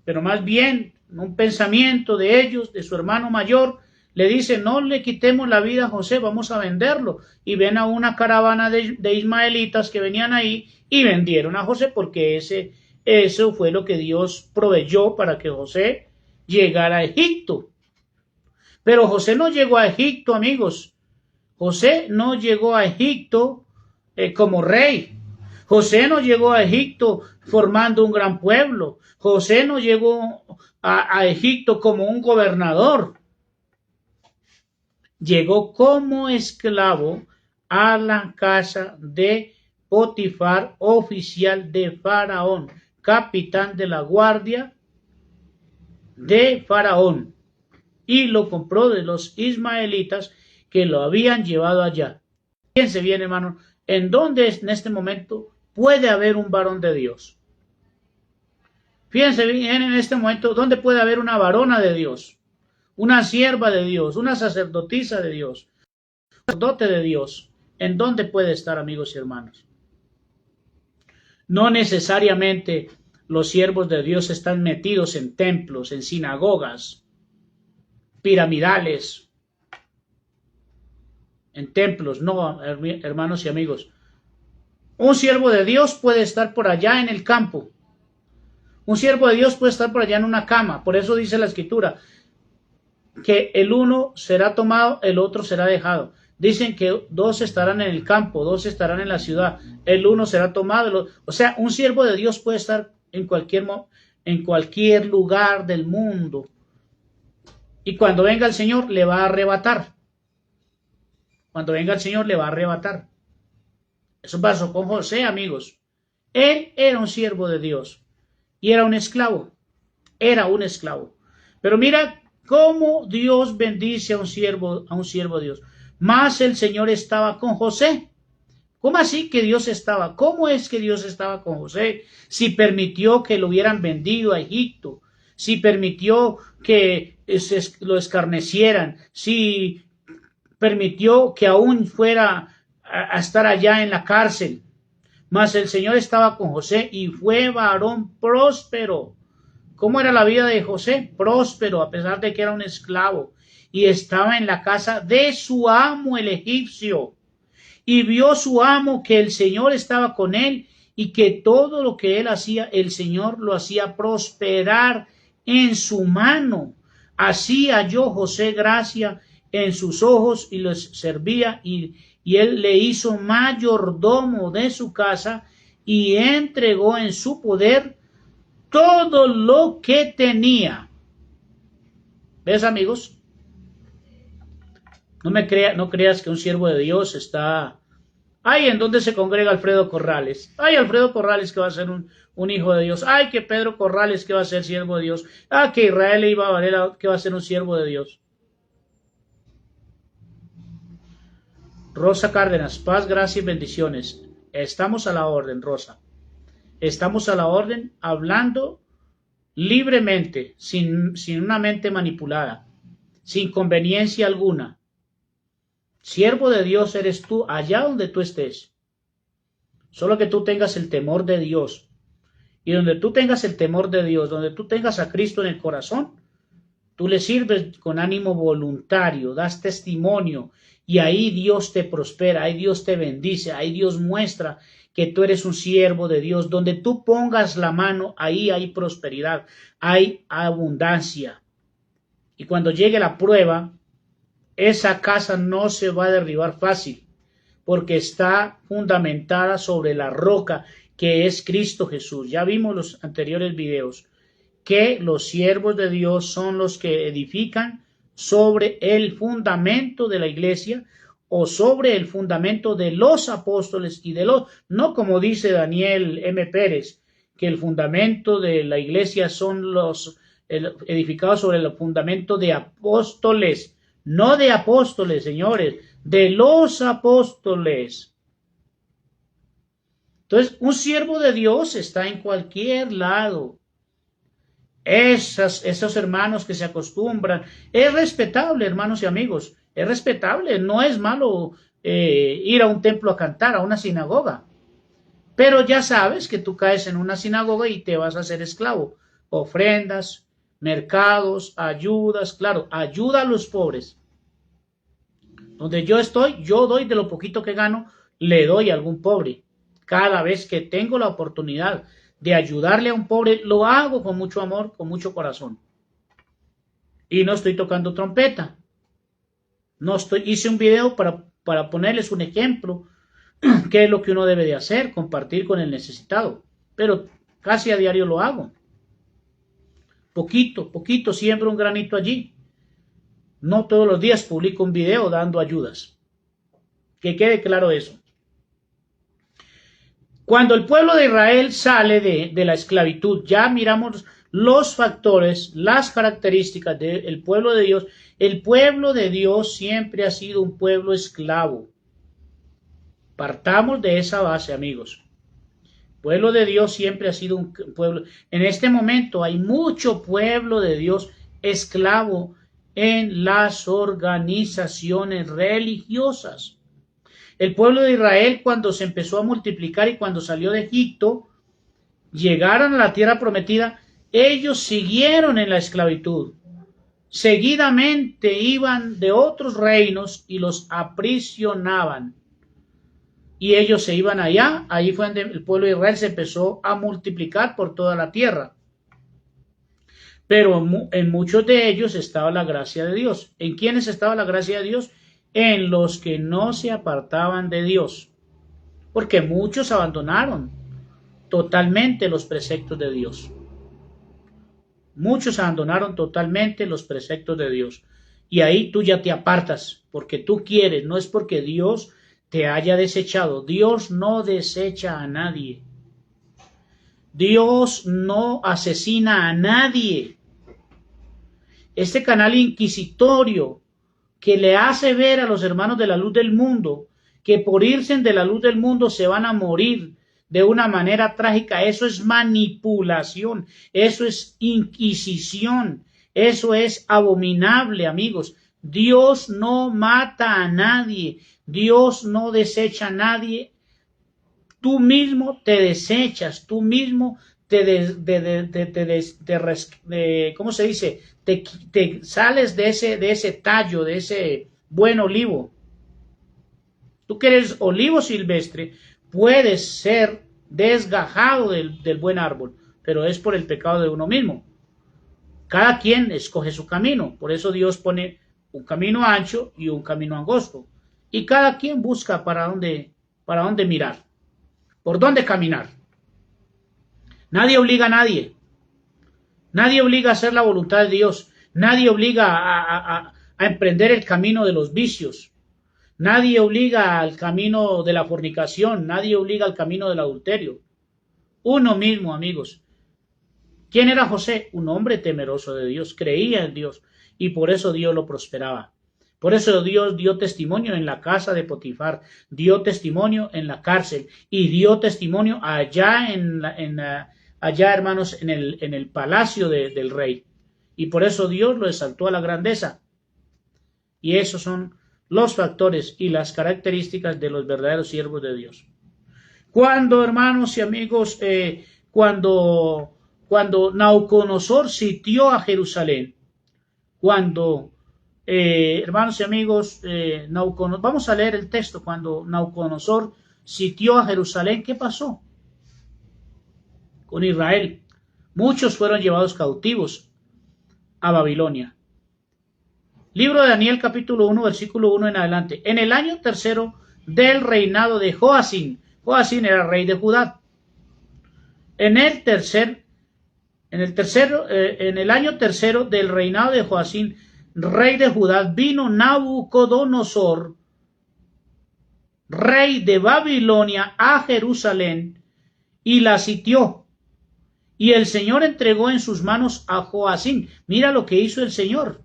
Pero más bien, un pensamiento de ellos, de su hermano mayor, le dice, no le quitemos la vida a José, vamos a venderlo. Y ven a una caravana de ismaelitas que venían ahí y vendieron a José, porque eso fue lo que Dios proveyó para que José llegara a Egipto. Pero José no llegó a Egipto, amigos. José no llegó a Egipto como rey. José no llegó a Egipto formando un gran pueblo. José no llegó a Egipto como un gobernador. Llegó como esclavo a la casa de Potifar, oficial de Faraón, capitán de la guardia de Faraón, y lo compró de los ismaelitas que lo habían llevado allá. Fíjense bien, hermano, en dónde en este momento puede haber un varón de Dios. Fíjense bien en este momento dónde puede haber una varona de Dios, una sierva de Dios, una sacerdotisa de Dios, un sacerdote de Dios. ¿En dónde puede estar, amigos y hermanos? No necesariamente los siervos de Dios están metidos en templos, en sinagogas, piramidales, en templos. No, hermanos y amigos. Un siervo de Dios puede estar por allá en el campo. Un siervo de Dios puede estar por allá en una cama. Por eso dice la Escritura que el uno será tomado, el otro será dejado. Dicen que 2 estarán en el campo, 2 estarán en la ciudad, el uno será tomado. O sea, un siervo de Dios puede estar en cualquier lugar del mundo. Y cuando venga el Señor, le va a arrebatar. Cuando venga el Señor, le va a arrebatar. Eso pasó con José, amigos. Él era un siervo de Dios y era un esclavo. Era un esclavo. Pero mira cómo Dios bendice a un siervo de Dios. Más el Señor estaba con José. ¿Cómo así que Dios estaba? ¿Cómo es que Dios estaba con José? Si permitió que lo hubieran vendido a Egipto, si permitió que lo escarnecieran, si permitió que aún fuera a estar allá en la cárcel. Mas el Señor estaba con José y fue varón próspero. ¿Cómo era la vida de José? Próspero, a pesar de que era un esclavo. Y estaba en la casa de su amo el egipcio. Y vio su amo que el Señor estaba con él y que todo lo que él hacía, el Señor lo hacía prosperar en su mano. Así halló José gracia en sus ojos y los servía, y él le hizo mayordomo de su casa y entregó en su poder todo lo que tenía. ¿Ves, amigos? No creas que un siervo de Dios está... Ay, ¿en dónde se congrega Alfredo Corrales? Ay, Alfredo Corrales que va a ser un hijo de Dios. Ay, que Pedro Corrales que va a ser siervo de Dios. Ah, que Israel Iba Varela que va a ser un siervo de Dios. Rosa Cárdenas, paz, gracia y bendiciones. Estamos a la orden, Rosa. Estamos a la orden hablando libremente, sin una mente manipulada, sin conveniencia alguna. Siervo de Dios eres tú allá donde tú estés. Solo que tú tengas el temor de Dios. Y donde tú tengas el temor de Dios, donde tú tengas a Cristo en el corazón, tú le sirves con ánimo voluntario, das testimonio, y ahí Dios te prospera, ahí Dios te bendice, ahí Dios muestra que tú eres un siervo de Dios. Donde tú pongas la mano, ahí hay prosperidad, hay abundancia. Y cuando llegue la prueba, esa casa no se va a derribar fácil, porque está fundamentada sobre la roca que es Cristo Jesús. Ya vimos los anteriores videos que los siervos de Dios son los que edifican sobre el fundamento de la iglesia o sobre el fundamento de los apóstoles y de los, no como dice Daniel M. Pérez, que el fundamento de la iglesia son los edificados sobre el fundamento de apóstoles, no de apóstoles, señores, de los apóstoles. Entonces, un siervo de Dios está en cualquier lado. Esos hermanos que se acostumbran, es respetable, hermanos y amigos, es respetable, no es malo ir a un templo a cantar, a una sinagoga, pero ya sabes que tú caes en una sinagoga y te vas a hacer esclavo. Ofrendas, mercados, ayudas, claro, ayuda a los pobres. Donde yo estoy, yo doy de lo poquito que gano, le doy a algún pobre. Cada vez que tengo la oportunidad de ayudarle a un pobre, lo hago con mucho amor, con mucho corazón. Y no estoy tocando trompeta. Hice un video para ponerles un ejemplo, qué es lo que uno debe de hacer, compartir con el necesitado. Pero casi a diario lo hago. Poquito, siembro un granito allí. No todos los días publico un video dando ayudas. Que quede claro eso. Cuando el pueblo de Israel sale de la esclavitud, ya miramos los factores, las características del pueblo de Dios. El pueblo de Dios siempre ha sido un pueblo esclavo. Partamos de esa base, amigos. El pueblo de Dios siempre ha sido un pueblo. En este momento hay mucho pueblo de Dios esclavo en las organizaciones religiosas. El pueblo de Israel, cuando se empezó a multiplicar y cuando salió de Egipto, llegaron a la tierra prometida, ellos siguieron en la esclavitud. Seguidamente iban de otros reinos y los aprisionaban. Y ellos se iban allá, ahí fue donde el pueblo de Israel se empezó a multiplicar por toda la tierra. Pero en muchos de ellos estaba la gracia de Dios. ¿En quiénes estaba la gracia de Dios? En los que no se apartaban de Dios, porque muchos abandonaron totalmente los preceptos de Dios. Muchos abandonaron totalmente los preceptos de Dios. Y ahí tú ya te apartas, porque tú quieres, no es porque Dios te haya desechado. Dios no desecha a nadie. Dios no asesina a nadie. Este canal inquisitorio que le hace ver a los hermanos de la luz del mundo que por irse de la luz del mundo se van a morir de una manera trágica, eso es manipulación, eso es inquisición, eso es abominable, amigos. Dios no mata a nadie, Dios no desecha a nadie. Tú mismo te desechas, tú mismo ¿cómo se dice? Te sales de ese tallo, de ese buen olivo. Tú que eres olivo silvestre, puedes ser desgajado del buen árbol, pero es por el pecado de uno mismo. Cada quien escoge su camino, por eso Dios pone un camino ancho y un camino angosto, y cada quien busca para dónde mirar, por dónde caminar. Nadie obliga a nadie. Nadie obliga a hacer la voluntad de Dios. Nadie obliga a emprender el camino de los vicios. Nadie obliga al camino de la fornicación. Nadie obliga al camino del adulterio. Uno mismo, amigos. ¿Quién era José? Un hombre temeroso de Dios. Creía en Dios y por eso Dios lo prosperaba. Por eso Dios dio testimonio en la casa de Potifar, dio testimonio en la cárcel y dio testimonio allá allá, hermanos, en el palacio del rey. Y por eso Dios lo exaltó a la grandeza. Y esos son los factores y las características de los verdaderos siervos de Dios. Cuando, hermanos y amigos, cuando Nabucodonosor sitió a Jerusalén, hermanos y amigos, vamos a leer el texto. Cuando Nabucodonosor sitió a Jerusalén, ¿qué pasó con Israel? Muchos fueron llevados cautivos a Babilonia. Libro de Daniel, capítulo 1, versículo 1 en adelante. En el año tercero del reinado de Joacim. Joacim era rey de Judá. En el año tercero del reinado de Joacim, rey de Judá, vino Nabucodonosor, rey de Babilonia, a Jerusalén y la sitió. Y el Señor entregó en sus manos a Joacim. Mira lo que hizo el Señor.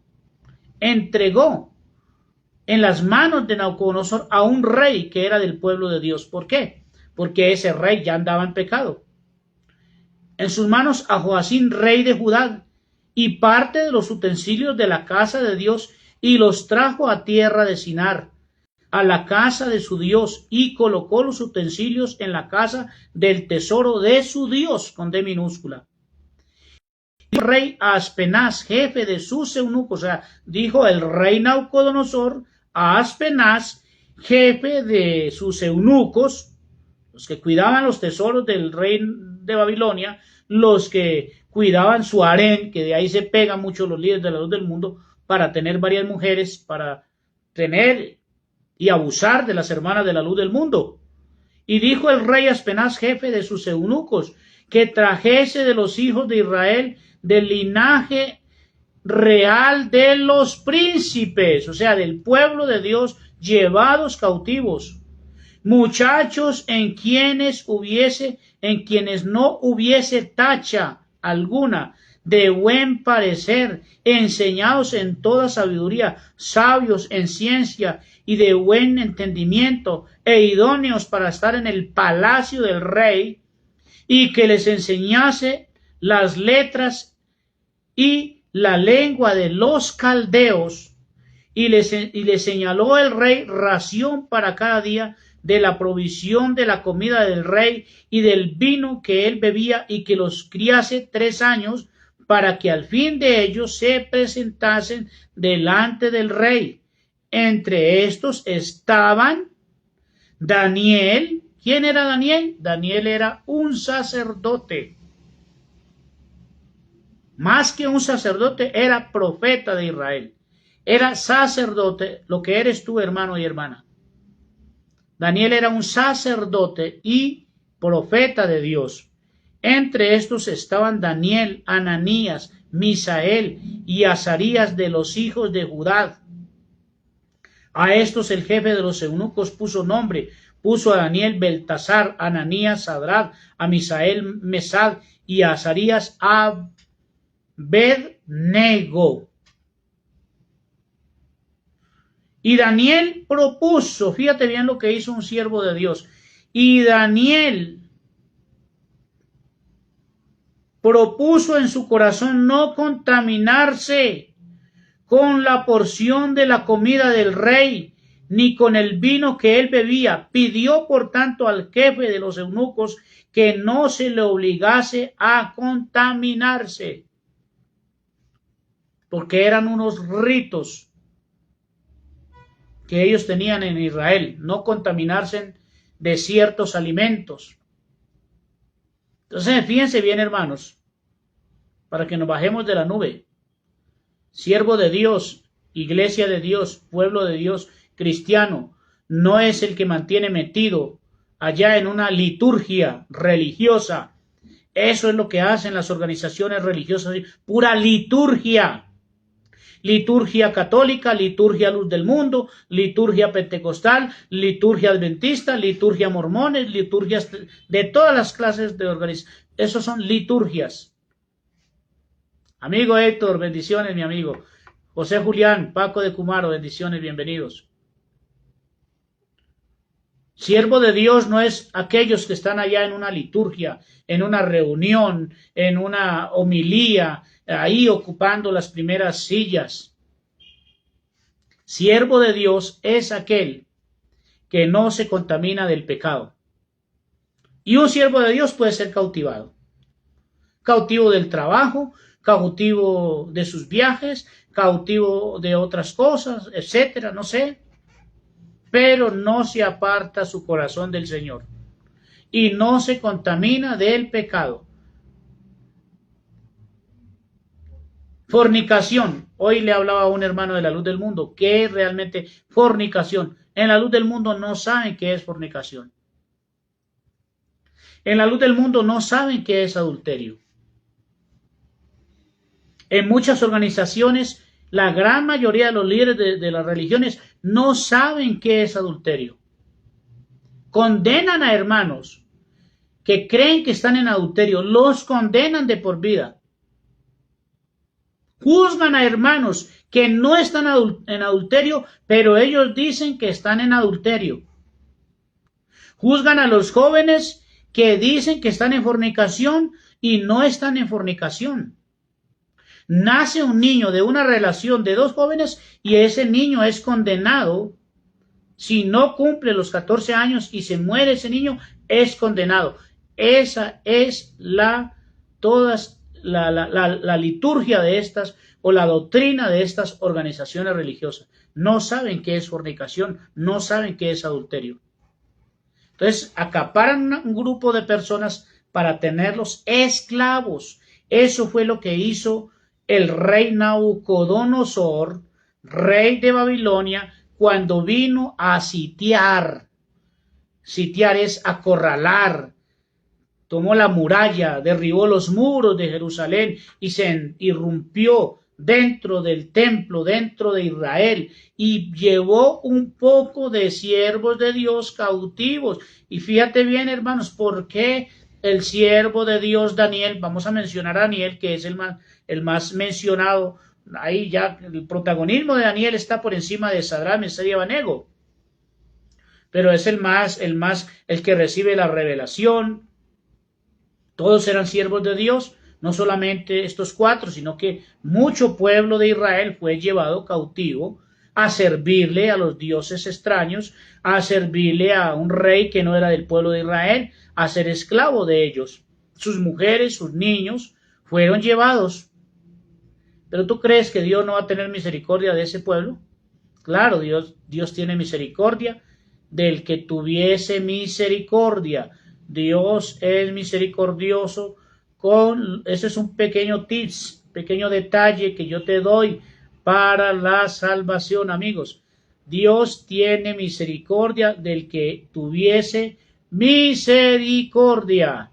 Entregó en las manos de Nabucodonosor a un rey que era del pueblo de Dios. ¿Por qué? Porque ese rey ya andaba en pecado. En sus manos a Joacim, rey de Judá, y parte de los utensilios de la casa de Dios, y los trajo a tierra de Sinar, a la casa de su Dios, y colocó los utensilios en la casa del tesoro de su Dios, con D minúscula. El rey Aspenaz, jefe de sus eunucos, o sea, dijo el rey Nabucodonosor a Aspenaz, jefe de sus eunucos, los que cuidaban los tesoros del rey de Babilonia, los que cuidaban su harén, que de ahí se pegan muchos los líderes de la luz del mundo, para tener varias mujeres, para tener y abusar de las hermanas de la luz del mundo. Y dijo el rey Aspenaz, jefe de sus eunucos, que trajese de los hijos de Israel del linaje real de los príncipes, o sea, del pueblo de Dios, llevados cautivos, muchachos en quienes no hubiese tacha alguna, de buen parecer, enseñados en toda sabiduría, sabios en ciencia y de buen entendimiento, e idóneos para estar en el palacio del rey, y que les enseñase las letras y la lengua de los caldeos, y les señaló el rey ración para cada día de la provisión de la comida del rey y del vino que él bebía, y que los criase 3 años, para que al fin de ellos se presentasen delante del rey. Entre estos estaban Daniel. ¿Quién era Daniel? Daniel era un sacerdote. Más que un sacerdote, era profeta de Israel. Era sacerdote, lo que eres tú, hermano y hermana. Daniel era un sacerdote y profeta de Dios. Entre estos estaban Daniel, Ananías, Misael y Azarías de los hijos de Judá. A estos el jefe de los eunucos puso nombre. Puso a Daniel Beltasar, a Ananías Sadrad, a Misael Mesad y a Azarías Abednego. Y Daniel propuso, fíjate bien lo que hizo un siervo de Dios, y Daniel propuso en su corazón no contaminarse con la porción de la comida del rey, ni con el vino que él bebía. Pidió, por tanto, al jefe de los eunucos que no se le obligase a contaminarse, porque eran unos ritos que ellos tenían en Israel, no contaminarse de ciertos alimentos. Entonces, fíjense bien, hermanos, para que nos bajemos de la nube. Siervo de Dios, iglesia de Dios, pueblo de Dios, cristiano, no es el que mantiene metido allá en una liturgia religiosa, Eso es lo que hacen las organizaciones religiosas, pura liturgia. Liturgia católica, liturgia luz del mundo, liturgia pentecostal, liturgia adventista, liturgia mormones, liturgias de todas las clases de organizaciones. Esos son liturgias. Amigo Héctor, bendiciones, mi amigo. José Julián, Paco de Kumaro, bendiciones, bienvenidos. Siervo de Dios no es aquellos que están allá en una liturgia, en una reunión, en una homilía, ahí ocupando las primeras sillas. Siervo de Dios es aquel que no se contamina del pecado. Y un siervo de Dios puede ser cautivado. Cautivo del trabajo, cautivo de sus viajes, cautivo de otras cosas, etcétera, no sé. Pero no se aparta su corazón del Señor y no se contamina del pecado. Fornicación. Hoy le hablaba a un hermano de la luz del mundo. ¿Qué es realmente fornicación? En la luz del mundo no saben qué es fornicación. En la luz del mundo no saben qué es adulterio. En muchas organizaciones, la gran mayoría de los líderes de las religiones no saben qué es adulterio. Condenan a hermanos que creen que están en adulterio, los condenan de por vida. Juzgan a hermanos que no están en adulterio, pero ellos dicen que están en adulterio. Juzgan a los jóvenes que dicen que están en fornicación y no están en fornicación. Nace un niño de una relación de dos jóvenes y ese niño es condenado. Si no cumple los 14 años y se muere ese niño, es condenado. Esa es la liturgia de estas o la doctrina de estas organizaciones religiosas. No saben qué es fornicación, no saben qué es adulterio. Entonces acaparan un grupo de personas para tenerlos esclavos. Eso fue lo que hizo el rey Nabucodonosor, rey de Babilonia, cuando vino a sitiar. Sitiar es acorralar. Tomó la muralla, derribó los muros de Jerusalén y se irrumpió dentro del templo, dentro de Israel, y llevó un poco de siervos de Dios cautivos. Y fíjate bien, hermanos, por qué el siervo de Dios Daniel, vamos a mencionar a Daniel, que es el más mencionado, ahí ya el protagonismo de Daniel está por encima de Sadrach, Mesach y Abednego, pero es el que recibe la revelación. Todos eran siervos de Dios, no solamente estos cuatro, sino que mucho pueblo de Israel fue llevado cautivo a servirle a los dioses extraños, a servirle a un rey que no era del pueblo de Israel, a ser esclavo de ellos. Sus mujeres, sus niños fueron llevados. ¿Pero tú crees que Dios no va a tener misericordia de ese pueblo? Claro, Dios tiene misericordia del que tuviese misericordia. Dios es misericordioso. Ese es un pequeño tips, pequeño detalle que yo te doy para la salvación, amigos. Dios tiene misericordia del que tuviese misericordia.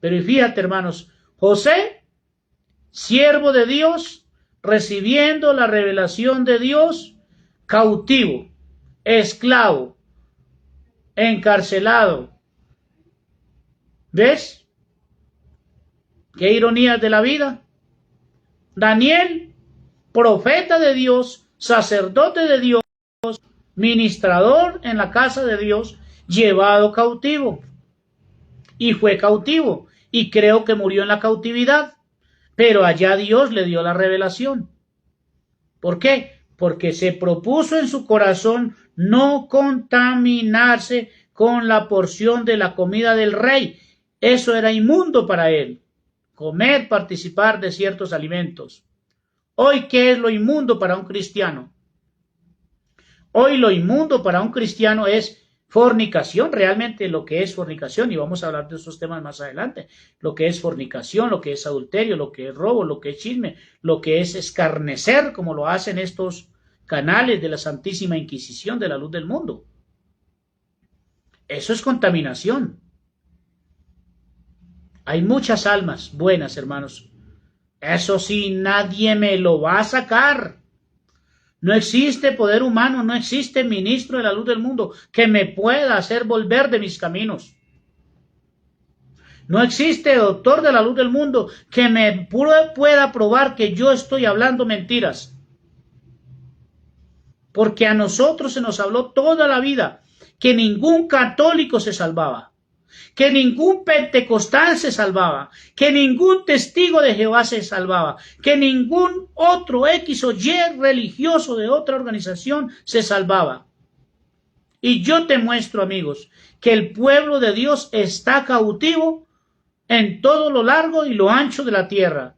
Pero fíjate, hermanos, José, siervo de Dios, recibiendo la revelación de Dios, cautivo, esclavo, encarcelado. ¿Ves? Qué ironías de la vida. Daniel, profeta de Dios, sacerdote de Dios, ministrador en la casa de Dios, llevado cautivo. Y fue cautivo. Y creo que murió en la cautividad. Pero allá Dios le dio la revelación. ¿Por qué? Porque se propuso en su corazón no contaminarse con la porción de la comida del rey. Eso era inmundo para él. Comer, participar de ciertos alimentos. Hoy, ¿qué es lo inmundo para un cristiano? Hoy lo inmundo para un cristiano es fornicación, realmente lo que es fornicación, y vamos a hablar de esos temas más adelante, lo que es fornicación, lo que es adulterio, lo que es robo, lo que es chisme, lo que es escarnecer, como lo hacen estos canales de la Santísima Inquisición de la luz del mundo. Eso es contaminación. Hay muchas almas buenas, hermanos. Eso sí, nadie me lo va a sacar. No existe poder humano, no existe ministro de la luz del mundo que me pueda hacer volver de mis caminos. No existe doctor de la luz del mundo que me pueda probar que yo estoy hablando mentiras. Porque a nosotros se nos habló toda la vida que ningún católico se salvaba, que ningún pentecostal se salvaba, que ningún testigo de Jehová se salvaba, que ningún otro X o Y religioso de otra organización se salvaba. Y yo te muestro, amigos, que el pueblo de Dios está cautivo en todo lo largo y lo ancho de la tierra.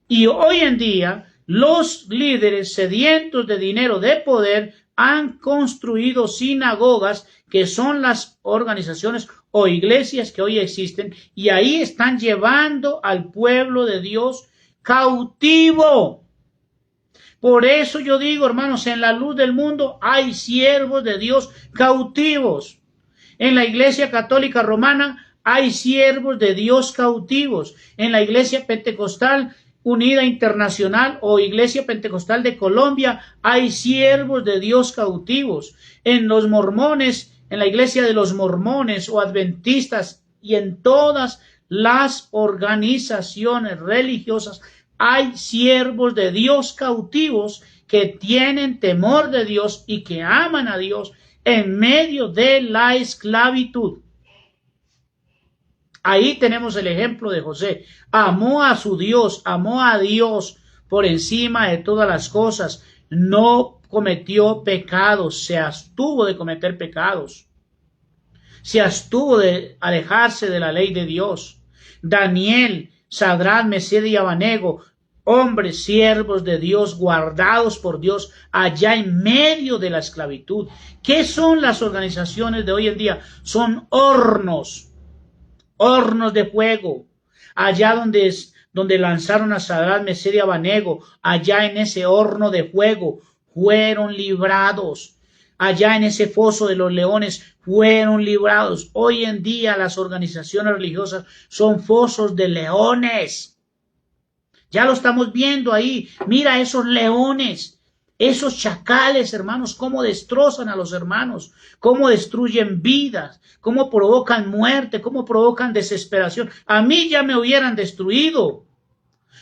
Y hoy en día, los líderes sedientos de dinero, de poder, han construido sinagogas, que son las organizaciones o iglesias que hoy existen, y ahí están llevando al pueblo de Dios cautivo. Por eso yo digo, hermanos, en la luz del mundo hay siervos de Dios cautivos. En la Iglesia Católica Romana hay siervos de Dios cautivos. En la Iglesia Pentecostal Unida Internacional o Iglesia Pentecostal de Colombia hay siervos de Dios cautivos. En los mormones, en la Iglesia de los mormones o adventistas y en todas las organizaciones religiosas hay siervos de Dios cautivos que tienen temor de Dios y que aman a Dios en medio de la esclavitud. Ahí tenemos el ejemplo de José. Amó a su Dios, amó a Dios por encima de todas las cosas. No cometió pecados, se abstuvo de cometer pecados. Se abstuvo de alejarse de la ley de Dios. Daniel, Sadrach, Mesías y Abednego, hombres siervos de Dios, guardados por Dios allá en medio de la esclavitud. ¿Qué son las organizaciones de hoy en día? Son hornos de fuego. Allá donde lanzaron a Sadrach, Mesías y Abednego, allá en ese horno de fuego fueron librados. Allá en ese foso de los leones fueron librados. Hoy en día las organizaciones religiosas son fosos de leones. Ya lo estamos viendo ahí. Mira esos leones, esos chacales, hermanos, cómo destrozan a los hermanos, cómo destruyen vidas, cómo provocan muerte, cómo provocan desesperación. A mí ya me hubieran destruido.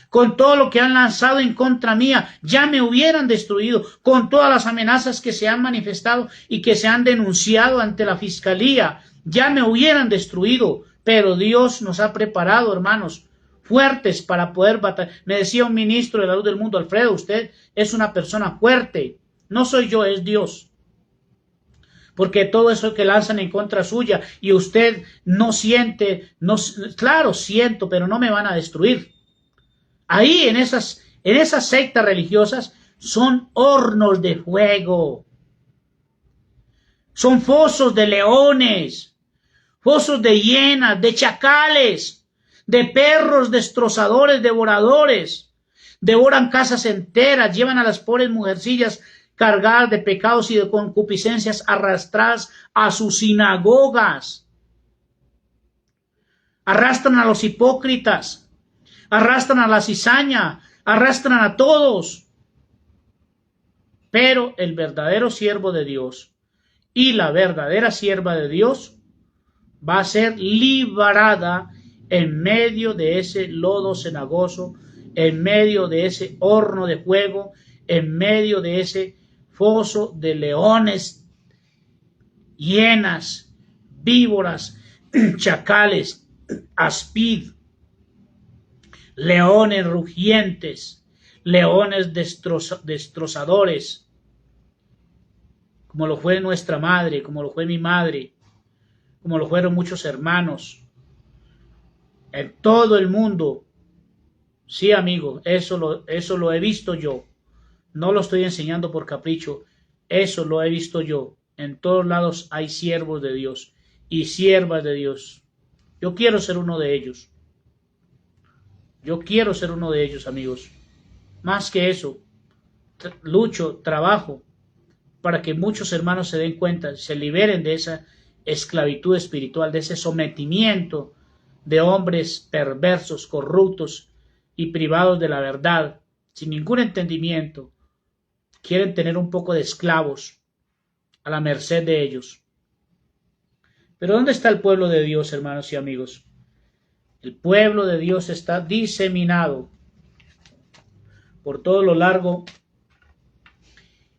Con todo lo que han lanzado en contra mía, ya me hubieran destruido. Con todas las amenazas que se han manifestado y que se han denunciado ante la fiscalía, ya me hubieran destruido. Pero Dios nos ha preparado, hermanos, fuertes para poder batallar. Me decía un ministro de la luz del mundo: Alfredo, usted es una persona fuerte. No soy yo, es Dios. Porque todo eso que lanzan en contra suya y usted no siente, claro, siento, pero no me van a destruir. Ahí en esas sectas religiosas son hornos de fuego. Son fosos de leones, fosos de hienas, de chacales, de perros destrozadores, devoradores. Devoran casas enteras, llevan a las pobres mujercillas cargadas de pecados y de concupiscencias arrastradas a sus sinagogas. Arrastran a los hipócritas, arrastran a la cizaña, arrastran a todos. Pero el verdadero siervo de Dios y la verdadera sierva de Dios va a ser librada en medio de ese lodo cenagoso, en medio de ese horno de fuego, en medio de ese foso de leones, hienas, víboras, chacales, aspid, leones rugientes, leones destrozadores, como lo fue nuestra madre, como lo fue mi madre, como lo fueron muchos hermanos en todo el mundo. Sí, amigo, eso lo he visto yo. No lo estoy enseñando por capricho. Eso lo he visto yo. En todos lados hay siervos de Dios y siervas de Dios. Yo quiero ser uno de ellos. Yo quiero ser uno de ellos, amigos. Más que eso, lucho, trabajo para que muchos hermanos se den cuenta, se liberen de esa esclavitud espiritual, de ese sometimiento de hombres perversos, corruptos y privados de la verdad, sin ningún entendimiento, quieren tener un poco de esclavos a la merced de ellos. Pero ¿dónde está el pueblo de Dios, hermanos y amigos? El pueblo de Dios está diseminado por todo lo largo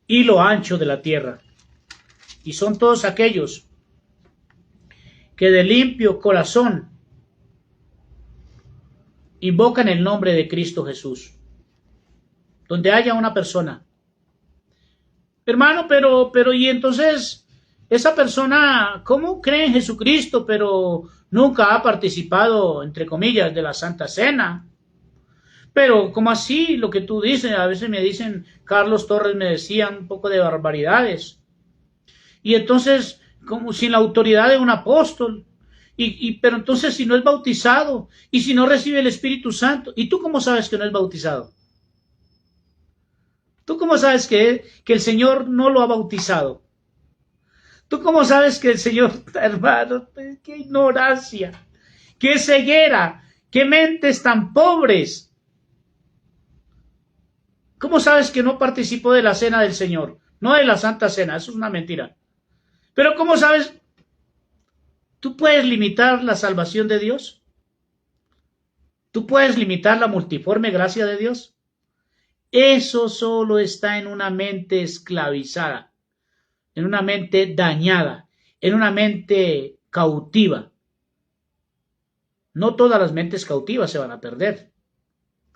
y lo ancho de la tierra. Y son todos aquellos que de limpio corazón invocan el nombre de Cristo Jesús. Donde haya una persona, hermano, pero y entonces esa persona, ¿cómo cree en Jesucristo, pero nunca ha participado, entre comillas, de la Santa Cena? Pero, ¿cómo así? Lo que tú dices, a veces me dicen, Carlos Torres me decía un poco de barbaridades. Y entonces, como sin la autoridad de un apóstol, pero entonces si no es bautizado, y si no recibe el Espíritu Santo, ¿y tú cómo sabes que no es bautizado? ¿Tú cómo sabes que el Señor no lo ha bautizado? ¿Tú cómo sabes que el Señor, hermano, qué ignorancia, qué ceguera, qué mentes tan pobres? ¿Cómo sabes que no participó de la cena del Señor? No de la Santa Cena, eso es una mentira. Pero ¿cómo sabes? ¿Tú puedes limitar la salvación de Dios? ¿Tú puedes limitar la multiforme gracia de Dios? Eso solo está en una mente esclavizada, en una mente dañada, en una mente cautiva. No todas las mentes cautivas se van a perder.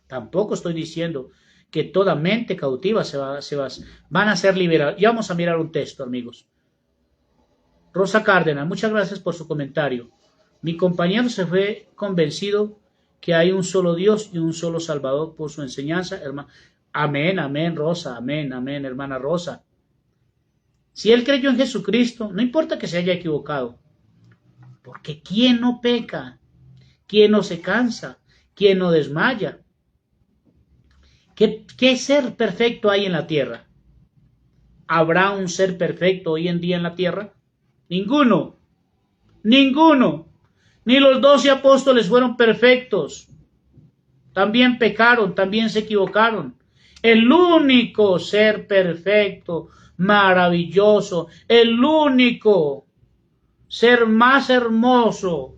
Tampoco estoy diciendo que toda mente cautiva van a ser liberadas. Ya vamos a mirar un texto, amigos. Rosa Cárdenas, muchas gracias por su comentario. Mi compañero se fue convencido que hay un solo Dios y un solo Salvador por su enseñanza, hermano. Amén, amén, Rosa, amén, amén, hermana Rosa. Si él creyó en Jesucristo, no importa que se haya equivocado, porque ¿quién no peca? ¿Quién no se cansa? ¿Quién no desmaya? ¿Qué ser perfecto hay en la tierra? ¿Habrá un ser perfecto hoy en día en la tierra? Ninguno, ninguno. Ni los 12 apóstoles fueron perfectos. También pecaron, también se equivocaron. El único ser perfecto, maravilloso, el único ser más hermoso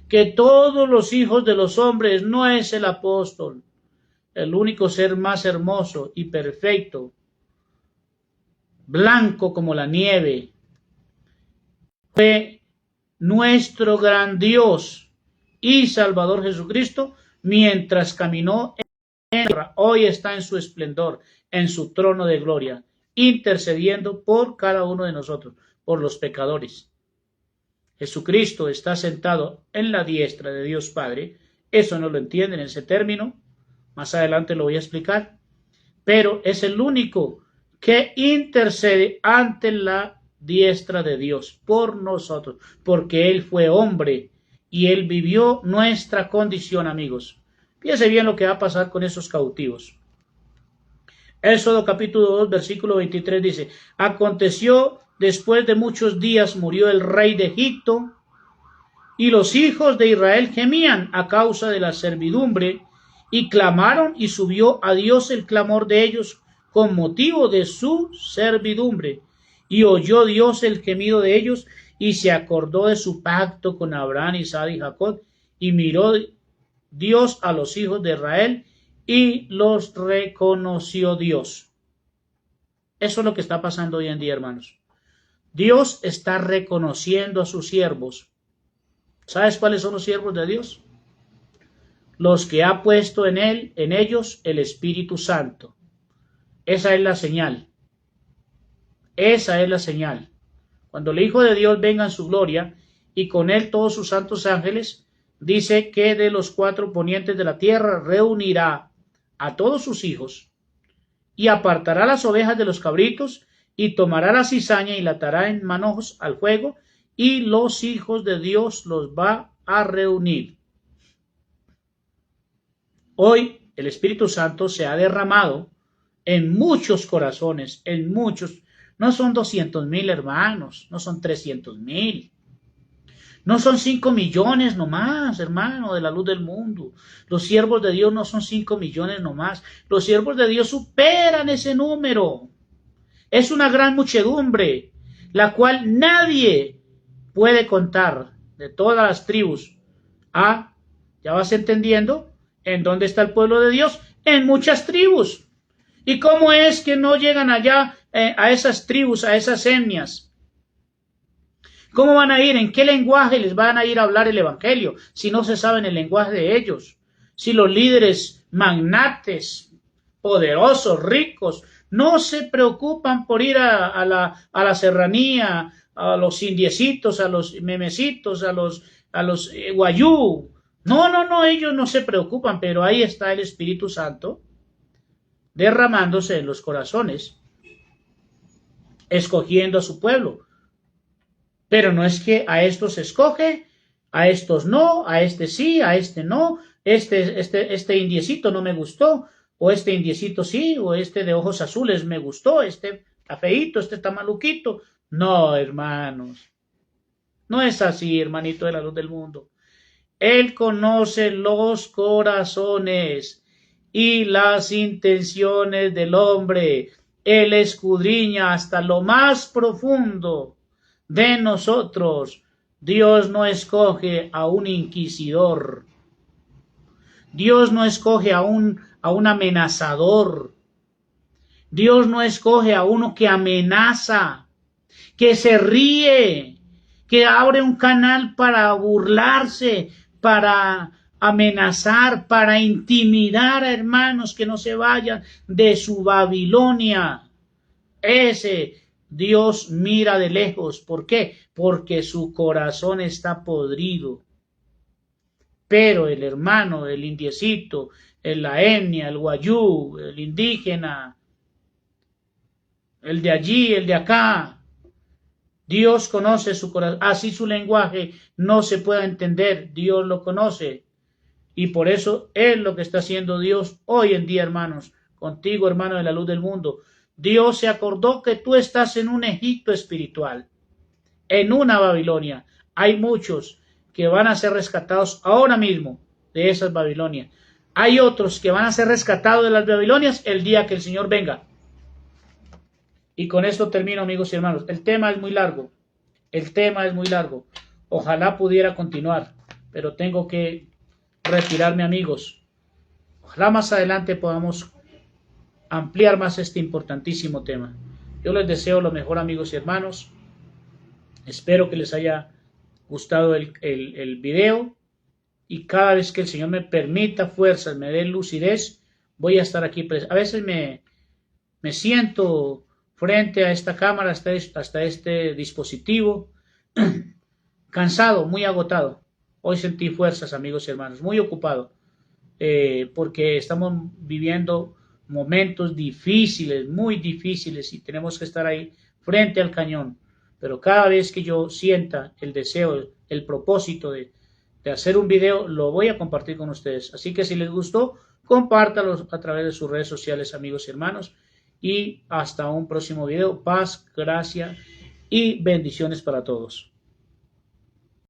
que todos los hijos de los hombres no es el apóstol. El único ser más hermoso y perfecto, blanco como la nieve, fue nuestro gran Dios y Salvador Jesucristo mientras caminó en la tierra. Hoy está en su esplendor, en su trono de gloria, intercediendo por cada uno de nosotros, por los pecadores. Jesucristo está sentado en la diestra de Dios Padre. Eso no lo entienden ese término. Más adelante lo voy a explicar. Pero es el único que intercede ante la diestra de Dios por nosotros, porque Él fue hombre y Él vivió nuestra condición, amigos. Fíjense bien lo que va a pasar con esos cautivos. Éxodo capítulo 2, versículo 23 dice, aconteció después de muchos días murió el rey de Egipto y los hijos de Israel gemían a causa de la servidumbre y clamaron y subió a Dios el clamor de ellos con motivo de su servidumbre. Y oyó Dios el gemido de ellos y se acordó de su pacto con Abraham, Isaac y Jacob y miró Dios a los hijos de Israel y los reconoció Dios. Eso es lo que está pasando hoy en día, hermanos. Dios está reconociendo a sus siervos. ¿Sabes cuáles son los siervos de Dios? Los que ha puesto en ellos el Espíritu Santo. Esa es la señal. Esa es la señal. Cuando el Hijo de Dios venga en su gloria y con él todos sus santos ángeles, dice que de los cuatro ponientes de la tierra reunirá a todos sus hijos y apartará las ovejas de los cabritos y tomará la cizaña y la atará en manojos al fuego y los hijos de Dios los va a reunir. Hoy el Espíritu Santo se ha derramado en muchos corazones, en muchos. No son 200,000 hermanos, no son 300,000. No son 5 millones nomás, hermano, de la luz del mundo. Los siervos de Dios no son 5 millones nomás. Los siervos de Dios superan ese número. Es una gran muchedumbre, la cual nadie puede contar de todas las tribus. Ah, ¿ya vas entendiendo? ¿En dónde está el pueblo de Dios? En muchas tribus. ¿Y cómo es que no llegan allá a esas tribus, a esas etnias? ¿Cómo van a ir? ¿En qué lenguaje les van a ir a hablar el evangelio si no se saben el lenguaje de ellos? Si los líderes magnates, poderosos, ricos, no se preocupan por ir a la serranía, a los indiecitos, a los memecitos, a los guayú. No, ellos no se preocupan, pero ahí está el Espíritu Santo derramándose en los corazones, escogiendo a su pueblo. Pero no es que a estos se escoge, a estos no, a este sí, a este no, este indiecito no me gustó, o este indiecito sí, o este de ojos azules me gustó, este está feíto, este está maluquito. No, hermanos, no es así, hermanito de la luz del mundo. Él conoce los corazones y las intenciones del hombre. Él escudriña hasta lo más profundo de nosotros. Dios no escoge a un inquisidor. Dios no escoge a un amenazador. Dios no escoge a uno que amenaza, que se ríe, que abre un canal para burlarse, para amenazar, para intimidar a hermanos que no se vayan de su Babilonia. Ese Dios mira de lejos. ¿Por qué? Porque su corazón está podrido. Pero el hermano, el indiecito, la etnia, el guayú, el indígena, el de allí, el de acá, Dios conoce su corazón. Así su lenguaje no se pueda entender, Dios lo conoce. Y por eso es lo que está haciendo Dios hoy en día, hermanos, contigo, hermano de la luz del mundo. Dios se acordó que tú estás en un Egipto espiritual, en una Babilonia. Hay muchos que van a ser rescatados ahora mismo de esas Babilonias. Hay otros que van a ser rescatados de las Babilonias el día que el Señor venga. Y con esto termino, amigos y hermanos. El tema es muy largo. Ojalá pudiera continuar, pero tengo que retirarme, amigos. Ojalá más adelante podamos ampliar más este importantísimo tema. Yo les deseo lo mejor, amigos y hermanos. Espero que les haya gustado el video, y cada vez que el Señor me permita fuerzas, me dé lucidez, voy a estar aquí. A veces me siento frente a esta cámara, hasta este dispositivo, cansado, muy agotado. Hoy sentí fuerzas, amigos y hermanos, muy ocupado, porque estamos viviendo momentos difíciles, muy difíciles, y tenemos que estar ahí frente al cañón. Pero cada vez que yo sienta el deseo, el propósito de hacer un video, lo voy a compartir con ustedes. Así que si les gustó, compártalos a través de sus redes sociales, amigos y hermanos. Y hasta un próximo video. Paz, gracia y bendiciones para todos.